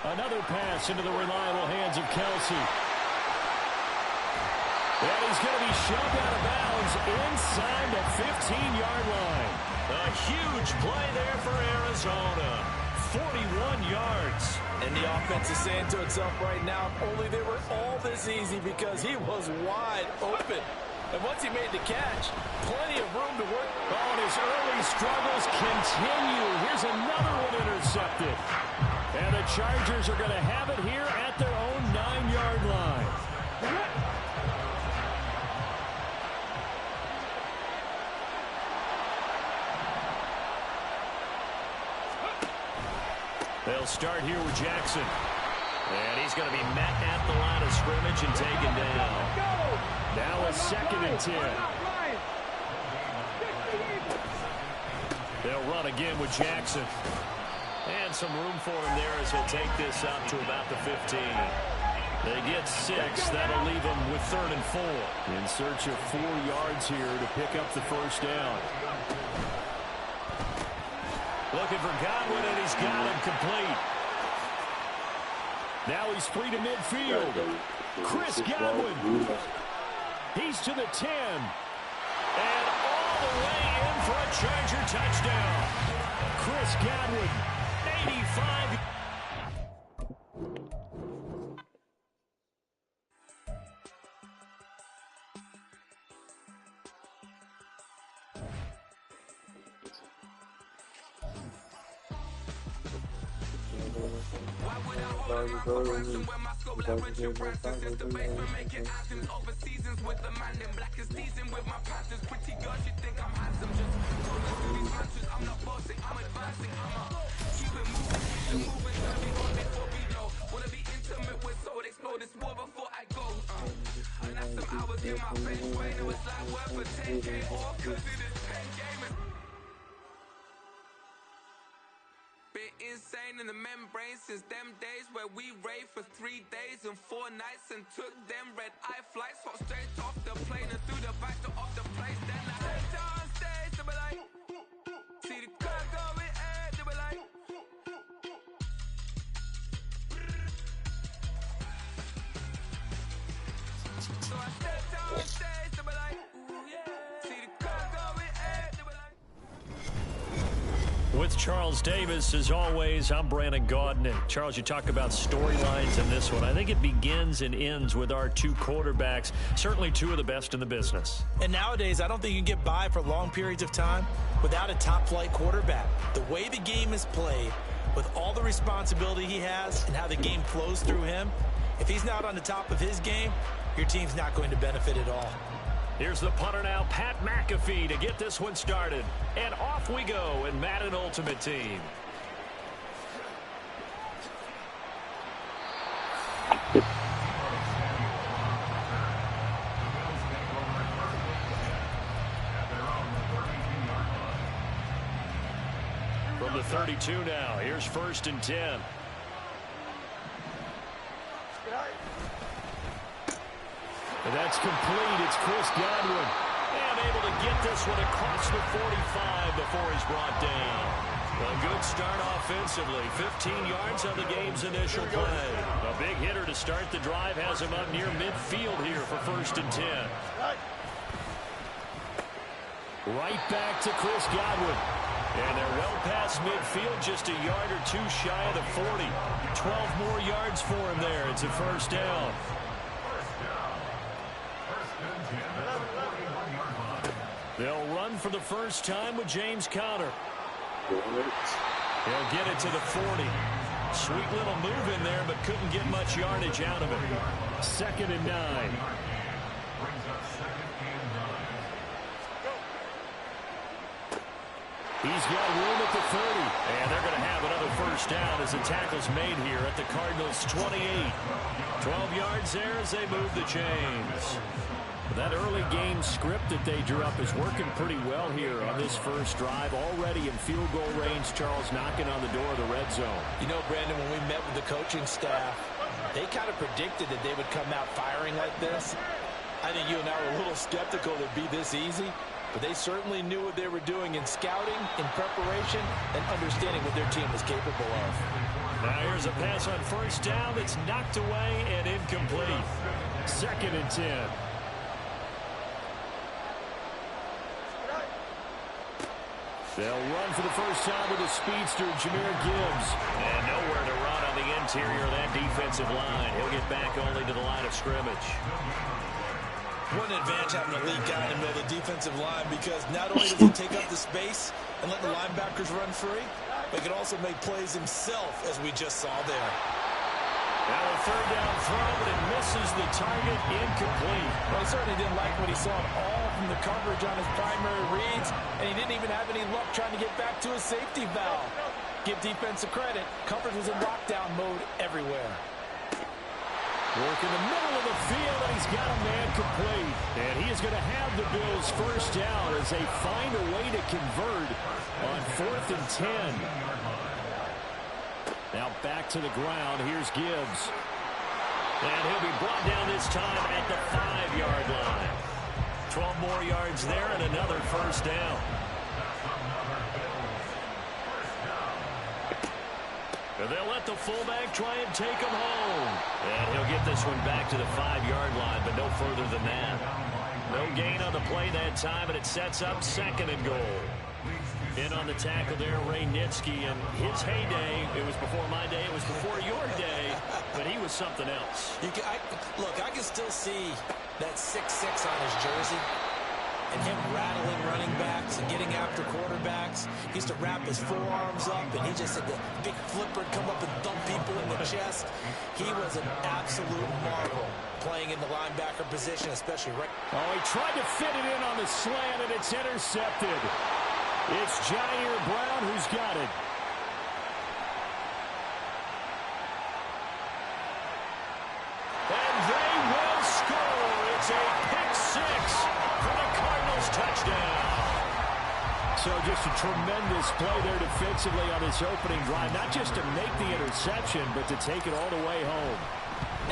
Another pass into the reliable hands of Kelsey. And he's going to be shoved out of bounds inside the 15-yard line. A huge play there for Arizona. 41 yards. And the offense is saying to itself right now, only they were all this easy because he was wide open. And once he made the catch, plenty of room to work. Oh, and his early struggles continue. Here's another one intercepted. And the Chargers are going to have it here at their own 9-yard line. They'll start here with Jackson. And he's going to be met at the line of scrimmage and taken down. Now a 2nd and 10. They'll run again with Jackson. And some room for him there as he'll take this out to about the 15. They get 6. That'll leave them with 3rd and 4. In search of 4 yards here to pick up the 1st down. Looking for Godwin, and he's got him complete. Now he's free to midfield. Chris Godwin. He's to the 10. And all the way in for a Charger touchdown. Chris Godwin, 85. Why would I hold my correction when my scope like Richard Branson? Since the basement making items over seasons with the man in black is seasoned with my Panthers. Pretty girls, you think I'm handsome. Just crawling through these matches. I'm not bossing, I'm advancing. I'ma keep it moving, tell me on before we know. Wanna be intimate with soul, explore this war before I go. And that's some hours in my face, brain. It was like work for 10K off, cause it is 10 gaming. Been insane in the membrane since them days where we raved for 3 days and 4 nights and took them red eye flights, hot straight off the plane and through the back door of the place. Then I head down stage, they were like, see the car going, they were like, so I stepped down stage, they were like, ooh yeah, see the car going, they were like. With Charles Davis, as always, I'm Brandon Gaudin. And Charles, you talk about storylines in this one. I think it begins and ends with our 2 quarterbacks, certainly 2 of the best in the business. And nowadays, I don't think you can get by for long periods of time without a top-flight quarterback. The way the game is played, with all the responsibility he has and how the game flows through him, if he's not on the top of his game, your team's not going to benefit at all. Here's the punter now, Pat McAfee, to get this one started. And off we go in Madden Ultimate Team. From the 32 now, here's 1st and 10. And that's complete. It's Chris Godwin. And able to get this one across the 45 before he's brought down. A good start offensively. 15 yards on the game's initial play. A big hitter to start the drive has him up near midfield here for 1st and 10. Right back to Chris Godwin. And they're well past midfield, just a yard or 2 shy of the 40. 12 more yards for him there. It's a 1st down. They'll run for the first time with James Conner. What? He'll get it to the 40. Sweet little move in there, but couldn't get much yardage out of it. 2nd and 9. He's got room at the 30. And they're going to have another first down as the tackle's made here at the Cardinals' 28. 12 yards there as they move the chains. That early game script that they drew up is working pretty well here on this first drive. Already in field goal range, Charles, knocking on the door of the red zone. You know, Brandon, when we met with the coaching staff, they kind of predicted that they would come out firing like this. I think you and I were a little skeptical that it'd be this easy, but they certainly knew what they were doing in scouting, in preparation, and understanding what their team was capable of. Now here's a pass on first down that's knocked away and incomplete. 2nd and 10. They'll run for the first time with a speedster, Jahmyr Gibbs. And nowhere to run on the interior of that defensive line. He'll get back only to the line of scrimmage. What an advantage having a lead guy in the middle of the defensive line, because not only does he take up the space and let the linebackers run free, but he can also make plays himself, as we just saw there. Now a 3rd down throw, but it misses the target, incomplete. Well, he certainly didn't like what he saw at all from the coverage on his primary reads, and he didn't even have any luck trying to get back to his safety valve. Give defensive credit. Coverage was in lockdown mode everywhere. Work in the middle of the field, and he's got a man complete. And he is going to have the Bills first down as they find a way to convert on 4th and 10. Now back to the ground. Here's Gibbs. And he'll be brought down this time at the 5-yard line. 12 more yards there and another first down. And they'll let the fullback try and take him home. And he'll get this one back to the 5-yard line, but no further than that. No gain on the play that time, and it sets up 2nd and goal. In on the tackle there, Ray Nitsky, and his heyday, it was before my day, it was before your day, but he was something else. Look, I can still see that 6'6" on his jersey, and him rattling running backs and getting after quarterbacks. He used to wrap his forearms up, and he just said the big flipper would come up and thump people in the chest. He was an absolute marvel playing in the linebacker position, especially right. Oh, he tried to fit it in on the slant, and it's intercepted. It's Jair Brown who's got it. And they will score. It's a pick 6 for the Cardinals touchdown. So just a tremendous play there defensively on this opening drive. Not just to make the interception, but to take it all the way home.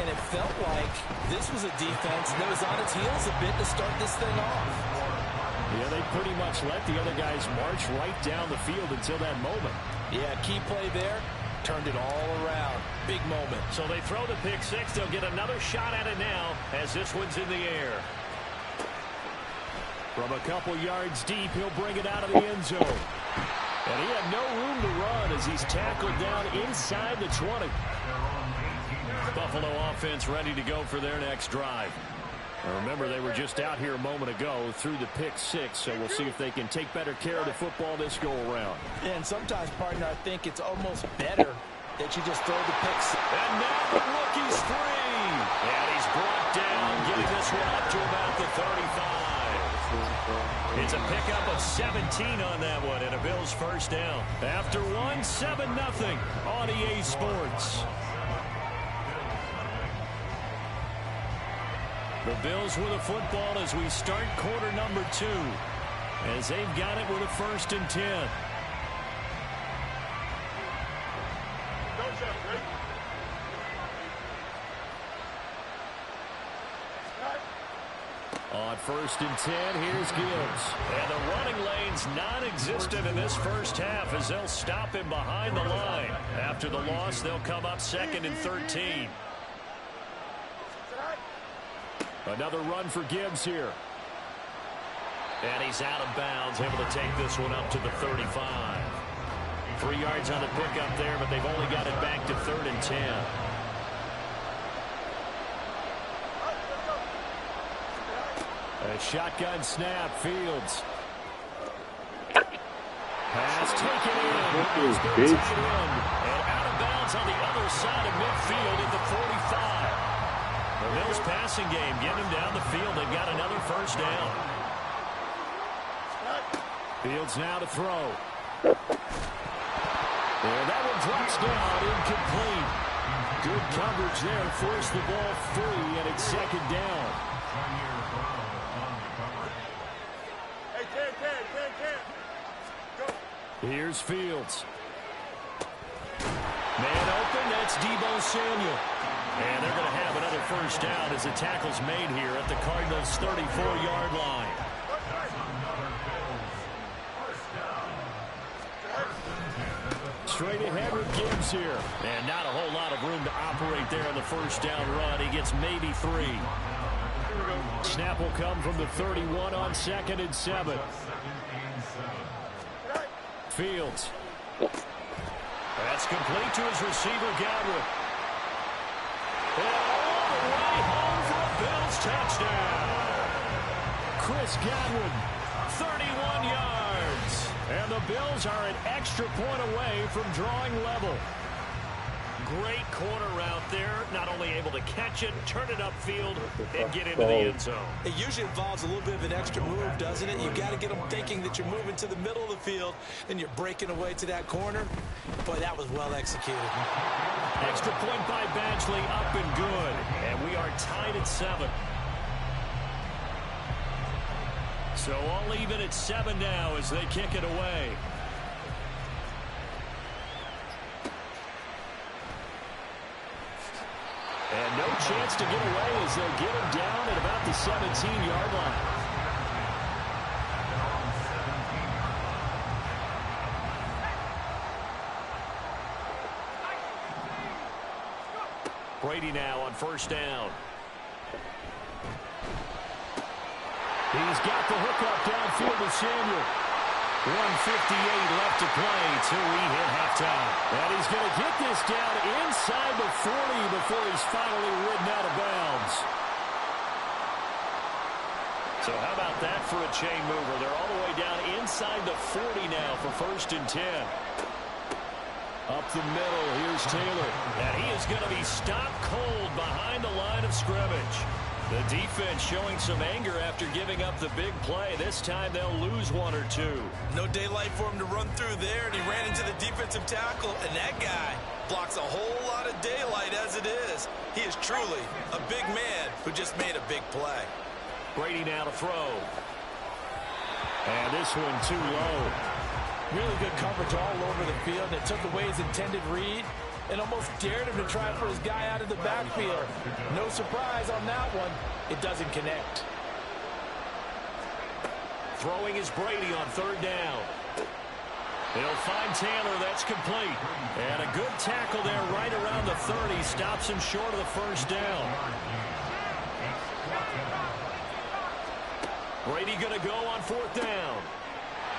And it felt like this was a defense that was on its heels a bit to start this thing off. Yeah, they pretty much let the other guys march right down the field until that moment. Yeah, key play there. Turned it all around. Big moment. So they throw the pick 6. They'll get another shot at it now as this one's in the air. From a couple yards deep, he'll bring it out of the end zone. And he had no room to run as he's tackled down inside the 20. Buffalo offense ready to go for their next drive. Now remember, they were just out here a moment ago through the pick 6, so we'll see if they can take better care of the football this go-around. And sometimes, partner, I think it's almost better that you just throw the pick 6. And now the rookie's free. And he's brought down, getting this one up to about the 35. It's a pickup of 17 on that one, and a Bills first down. After one, 7-0 on EA Sports. The Bills with a football as we start quarter number 2, as they've got it with a 1st and 10. On 1st and 10, here's Gibbs. And the running lane's non-existent in this first half as they'll stop him behind the line. After the loss, they'll come up 2nd and 13. Another run for Gibbs here. And he's out of bounds, able to take this one up to the 35. 3 yards on the pickup there, but they've only got it back to 3rd and 10. A shotgun snap, Fields. Pass taken in. It's been tied in. And out of bounds on the other side of midfield at the 45. The Bills passing game getting them down the field. They've got another first down. Fields now to throw. And that one drops down, incomplete. Good coverage there, forced the ball free, and it's second down. Here's Fields. Man open, that's Deebo Samuel. And they're going to have another first down as the tackle's made here at the Cardinals' 34-yard line. Straight ahead with Gibbs here. And not a whole lot of room to operate there on the first down run. He gets maybe 3. Snap will come from the 31 on 2nd and 7. Fields. That's complete to his receiver, Godwin. And all the way home for a Bills touchdown. Chris Godwin, 31 yards. And the Bills are an extra point away from drawing level. Great corner route there. Not only able to catch it, turn it upfield, and get into the end zone. It usually involves a little bit of an extra move, doesn't it? You got to get them thinking that you're moving to the middle of the field, and you're breaking away to that corner. Boy, that was well executed. Extra point by Badgley, up and good. And we are tied at 7. So all even at 7 now as they kick it away. And no chance to get away as they'll get him down at about the 17-yard line. Brady now on first down. He's got the hookup downfield with Samuel. 1:58 left to play till we hit halftime. And he's going to get this down inside the 40 before he's finally ridden out of bounds. So how about that for a chain mover? They're all the way down inside the 40 now for 1st and 10. Up the middle, here's Taylor. And he is going to be stopped cold behind the line of scrimmage. The defense showing some anger after giving up the big play. This time they'll lose 1 or 2. No daylight for him to run through there, and he ran into the defensive tackle, and that guy blocks a whole lot of daylight as it is. He is truly a big man who just made a big play. Brady now to throw. And this one too low. Really good coverage all over the field, and it took away his intended read and almost dared him to try for his guy out of the backfield. No surprise on that one. It doesn't connect. Throwing is Brady on 3rd down. He'll find Taylor. That's complete. And a good tackle there right around the 30. Stops him short of the first down. Brady going to go on 4th down.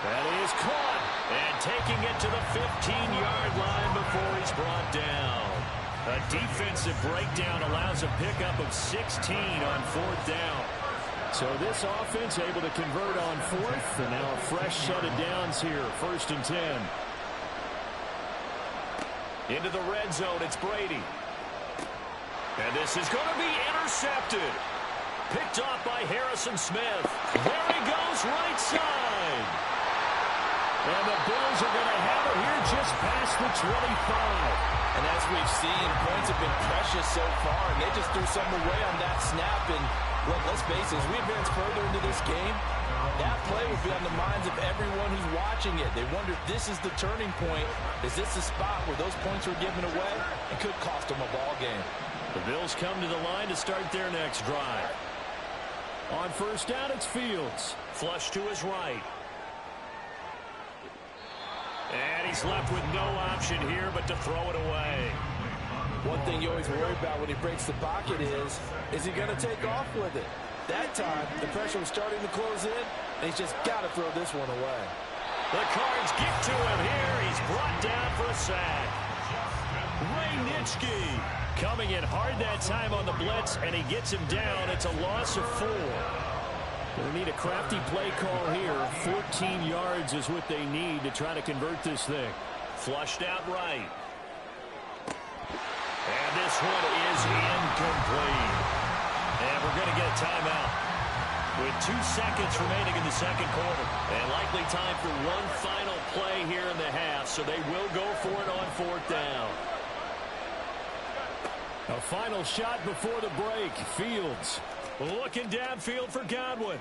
That is caught. And taking it to the 15-yard line before he's brought down. A defensive breakdown allows a pickup of 16 on 4th down. So this offense able to convert on 4th. And now a fresh set of downs here. 1st and 10. Into the red zone, it's Brady. And this is going to be intercepted. Picked off by Harrison Smith. There he goes, right side. And the Bills are going to have it here just past the 25. And as we've seen, points have been precious so far, and they just threw something away on that snap. And look, let's face it, as we advance further into this game, that play will be on the minds of everyone who's watching it. They wonder if this is the turning point. Is this the spot where those points were given away? It could cost them a ball game. The Bills come to the line to start their next drive. On 1st down, it's Fields. Flush to his right. And he's left with no option here but to throw it away. One thing you always worry about when he breaks the pocket is he going to take off with it? That time, the pressure was starting to close in, and he's just got to throw this one away. The Cards get to him here. He's brought down for a sack. Ray Nitschke coming in hard that time on the blitz, and he gets him down. It's a loss of 4. They'll need a crafty play call here. 14 yards is what they need to try to convert this thing. Flushed out right. And this one is incomplete. And we're going to get a timeout with 2 seconds remaining in the second quarter. And likely time for one final play here in the half, so they will go for it on 4th down. A final shot before the break. Fields looking downfield for Godwin.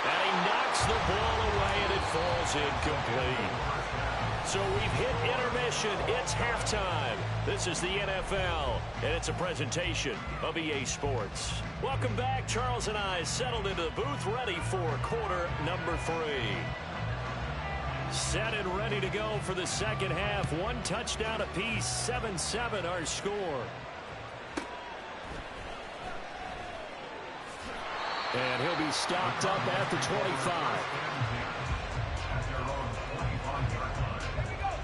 And he knocks the ball away, and it falls incomplete. So we've hit intermission. It's halftime. This is the NFL, and it's a presentation of EA Sports. Welcome back. Charles and I settled into the booth, ready for quarter number 3. Set and ready to go for the second half. 1 touchdown apiece, 7-7 our score. And he'll be stopped up at the 25.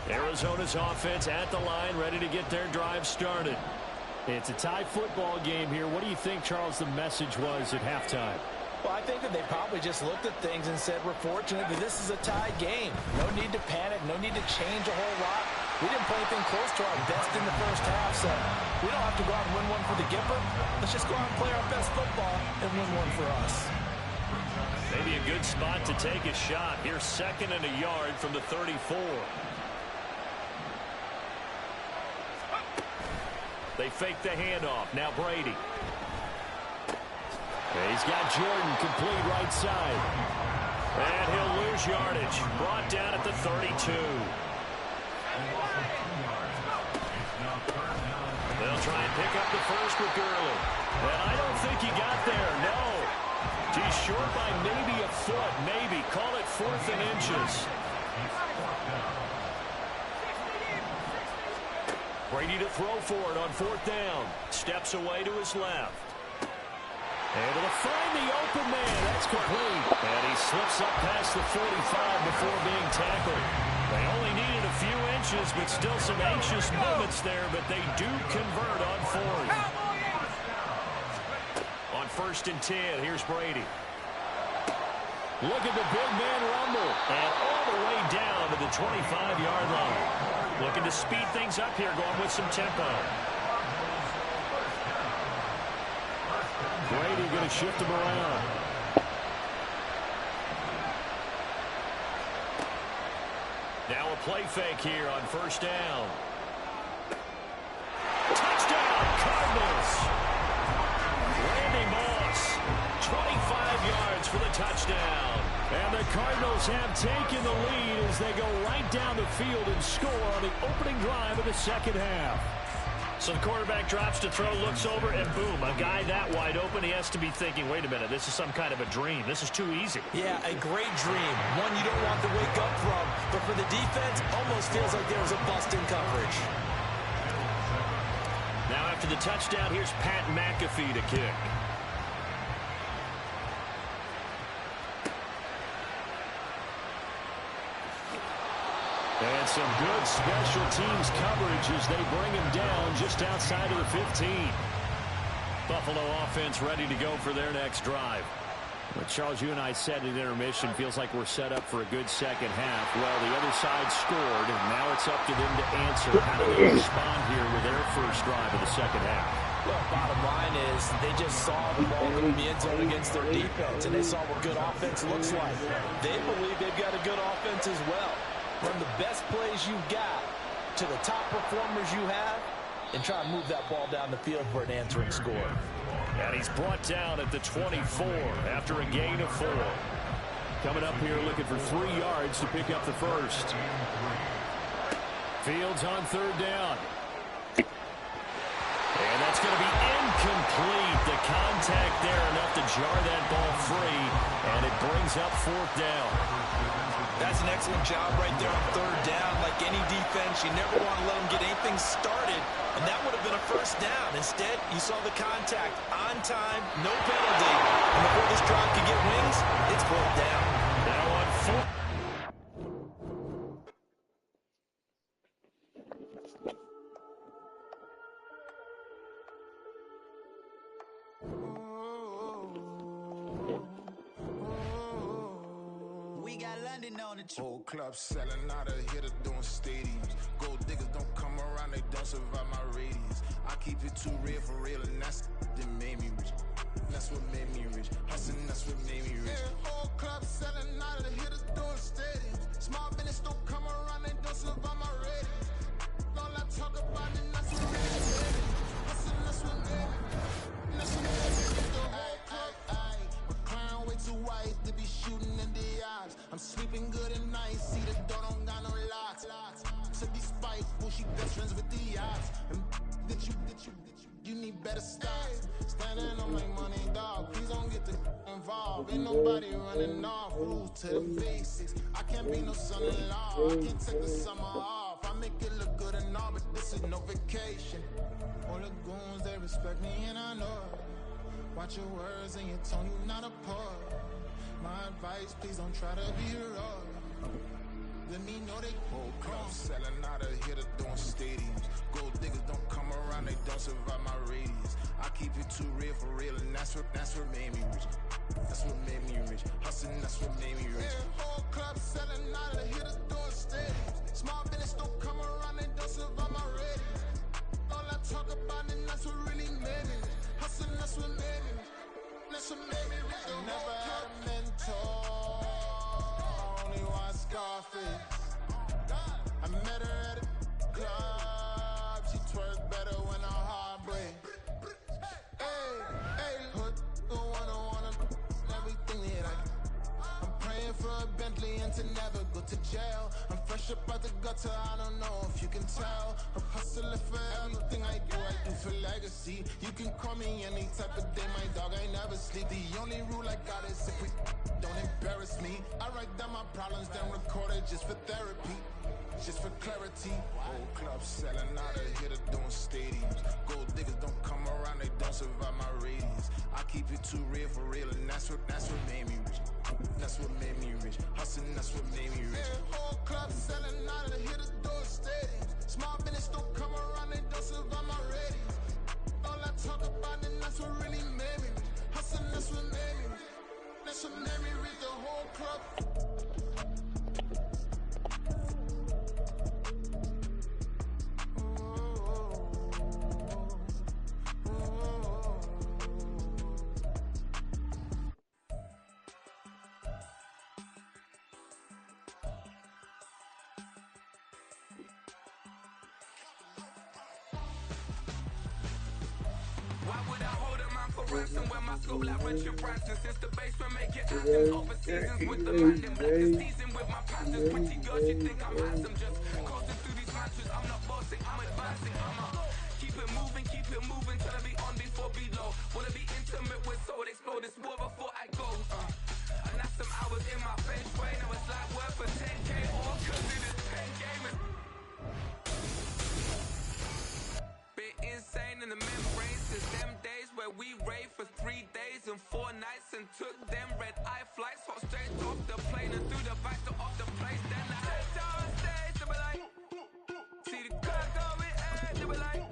Arizona's offense at the line, ready to get their drive started. It's a tie football game here. What do you think, Charles, the message was at halftime? Well, I think that they probably just looked at things and said, we're fortunate that this is a tie game. No need to panic. No need to change a whole lot. We didn't play anything close to our best in the first half, so we don't have to go out and win one for the Gipper. Let's just go out and play our best football and win one for us. Maybe a good spot to take a shot. Here's 2nd and a yard from the 34. They fake the handoff. Now Brady. He's got Jordan complete right side. And he'll lose yardage. Brought down at the 32. They'll try and pick up the first with Gurley. And I don't think he got there. No. He's short by maybe a foot. Maybe. Call it 4th and inches. Brady to throw for it on 4th down. Steps away to his left. Able to find the open man. That's complete. And he slips up past the 45 before being tackled. They only needed a few inches, but still some anxious moments there, but they do convert on 4th. On 1st and 10, here's Brady. Look at the big man rumble. And all the way down to the 25-yard line. Looking to speed things up here, going with some tempo. Brady going to shift him around. Now a play fake here on 1st down. Touchdown, Cardinals. Randy Moss, 25 yards for the touchdown. And the Cardinals have taken the lead as they go right down the field and score on the opening drive of the second half. So the quarterback drops to throw, looks over, and boom, a guy that wide open, he has to be thinking, wait a minute, this is some kind of a dream. This is too easy. Yeah, a great dream. One you don't want to wake up from. But for the defense, almost feels like there was a bust in coverage. Now after the touchdown, here's Pat McAfee to kick. And some good special teams coverage as they bring him down just outside of the 15. Buffalo offense ready to go for their next drive. Well, Charles, you and I said at intermission, feels like we're set up for a good second half. Well, the other side scored, and now it's up to them to answer. How do they respond here with their first drive of the second half? Well, bottom line is they just saw the ball go in the end zone against their defense, and they saw what good offense looks like. They believe they've got a good offense as well. Run the best plays you've got to the top performers you have and try to move that ball down the field for an answering score. And he's brought down at the 24 after a gain of 4. Coming up here looking for 3 yards to pick up the first. Fields on 3rd down. And that's going to be incomplete. The contact there enough to jar that ball free, and it brings up 4th down. That's an excellent job right there on 3rd down. Like any defense, you never want to let them get anything started, and that would have been a first down. Instead, you saw the contact on time, no penalty. And before this drive could get wings, it's 4th down. Now on 4th. standing on the whole club selling out of hitter doing stadiums. Gold diggers don't come around, they don't survive my radius. I keep it too real for real, and that's that made me rich. That's what made me rich. Hustling, that's what made me rich. Yeah, whole club selling out of the hitters doing stadiums. Small business don't come around, they don't survive my radius. All I talk about it, that's what really made me. Hustling, that's what made me. That's what made me rich. The whole club. My crown way too white to be shooting in the eyes. I'm sleeping good at night, see the door don't got no locks. To be spiteful, she best friends with the odds. And you need better styles. Standing on my money, dog. Please don't get the involved. Ain't nobody running off. Rules to the basics. I can't be no son-in-law. I can't take the summer off. I make it look good and all, but this is no vacation. All the goons, they respect me and I know it. Watch your words and your tone, you not a poet. My advice, please don't try to be heroic. Let me know they whole club selling out of hitter doing stadiums. Gold diggers don't come around, they don't survive my radius. I keep it too real for real, and that's what made me rich. That's what made me rich. Hustling, that's what made me rich. Yeah, whole club selling out of the hitters doing stadiums. Small business don't come around, they don't survive my radius. All I talk about it, that's what really made me rich. Hustling, that's what made me rich. That's what made me rich. I never had a mentor. Only one Scarface. I met her at a club. She twerk better when her heart breaks. Hey, hood, wanna everything that I'm praying for a Bentley and to never go to jail. I'm fresh up out the gutter, I don't know if you can tell. I'm hustling for everything I do for legacy. You can call me any type of day, my dog, I never sleep. The only rule I got is if we don't embarrass me. I write down my problems, then record it just for therapy. Just for clarity, whole club selling out of hitter doing stadiums. Gold diggers don't come around, they don't survive my radius. I keep it too real for real, and that's what made me rich. That's what made me rich. Hustling, that's what made me rich. Yeah, whole club selling out of the hitter doing stadiums. Small business don't come around, they don't survive my radius. All I talk about it, that's what really made me rich. Hustling, that's what made me rich. That's what made me rich. The whole club. Why would I hold a man for ransom when my scope like Richard Branson? Since the basement make it anthems over seasons with the man in black is seasoned with my panthers. Pretty girls, you think I'm handsome, just coasting through these matches. I'm not bossing, I'm advancing. I'ma keep it moving till I be on before below. Wanna be intimate with soul, explode this war before I go. And that's some hours in my bench way. Now it's like work for 10K or cause it is 10 gamers. Been insane in the membrane since them days where we raved for 3 days and 4 nights and took them red eye flights, hot straight off the plane and through the back door of the place. Then I head down stage to be like, see the car going air to be like.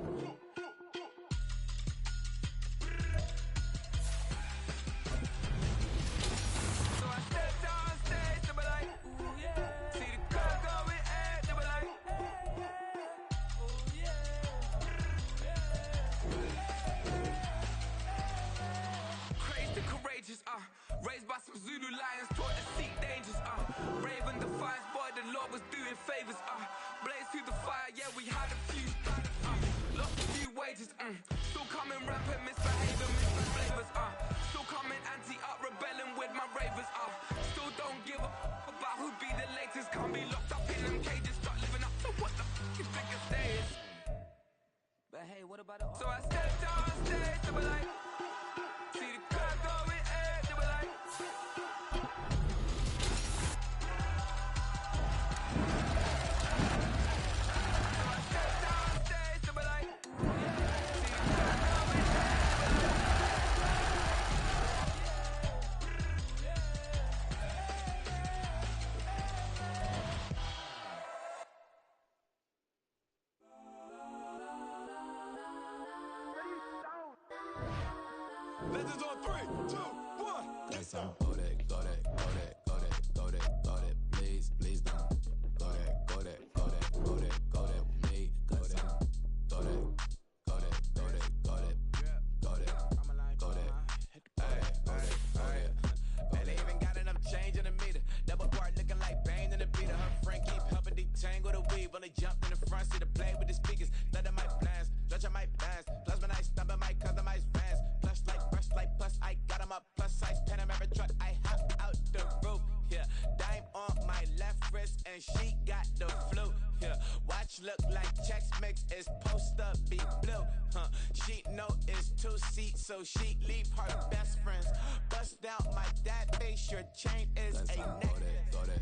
So I step down stage to be like, ooh yeah. See the car going air to be like, ooh yeah. Crazed and courageous, raised by some Zulu lions, taught to seek dangers, Raven defiance, boy, the Lord was doing favors, blaze through the fire, yeah, we had a few, lost a few wages, still coming rampant, misbehaving, mixing flavors, still coming anti-up, rebelling with my ravers, still don't give a about who'd be the latest, can't be locked up in them cages, start living up to what the you think a day is. But hey, what about the so I stepped down stage to be like, see the car going air to be like. So I stepped down stage to be like, see the car going air to be like. Legends on 3, 2, 1. That's on Kodak, mix is post up, be blue. She know it's 2 seats, so she leave her best friends. Bust out my dad face, your chain is a necklace. Go that,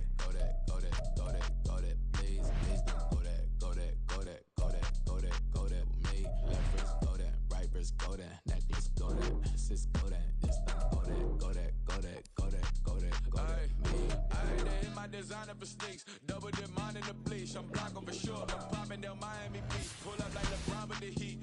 please don't go that with me. Left wrist go that, right wrist go that, necklace go that, sis go that, just don't go that, me. Ayy, they hit my designer for sneaks, double demand in the bleach. I'm blocking for sure, I'm popping down Miami Beach. Pull up like LeBron with the heat.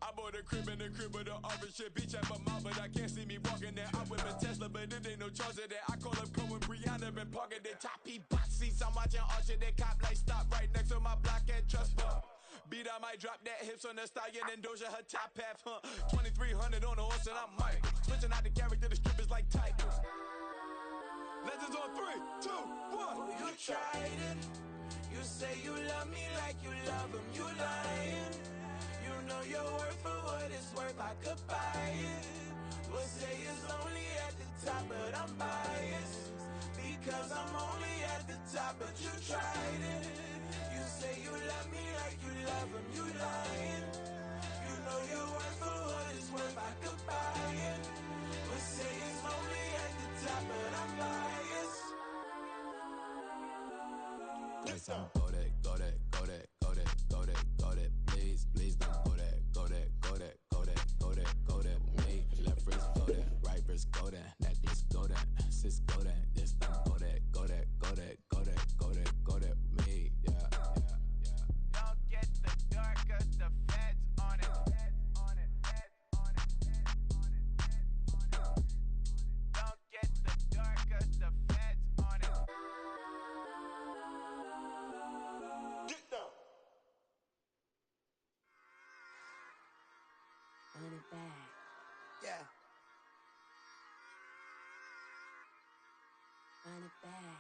I bought a crib in the crib with the office shit. Beach at my mouth, but I can't see me walking there. I'm with a Tesla, but it ain't no charge of that. I call up Cohen, Brianna, been parking the top P box seats. I'm watching Archer, they cop like stop right next to my block and trust fund. Beat, I might drop that hips on the stallion and Doja her top half, 2300 on the horse and I'm Mike. Switching out the character, the strippers like Titans. Legends on 3, 2, 1. Oh, you tried it. You say you love me like you love him. You lying. You know your worth for what it's worth. I could buy it. We'll say it's only at the top, but I'm biased. Because I'm only at the top, but you tried it. You say you love me like you love him. You lying. You know your worth for what it's worth. I could buy it. We'll say it's only at the top, but I'm biased. Go that, please don't go that with me. Left wrist go that, right wrist go that, necklace go that, sis go that, just don't go that with me. Yeah. Don't get the dark, cause the feds on it. Don't get the dark, cause the feds on it. Get down. Run it back. Yeah. Run it back.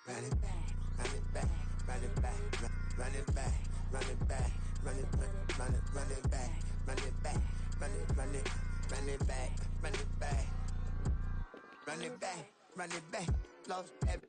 Run it back, run it back, run it back, run it back, run it back, run it back, run it back, run it back, run it back, run it back, run it back, run it back, lost every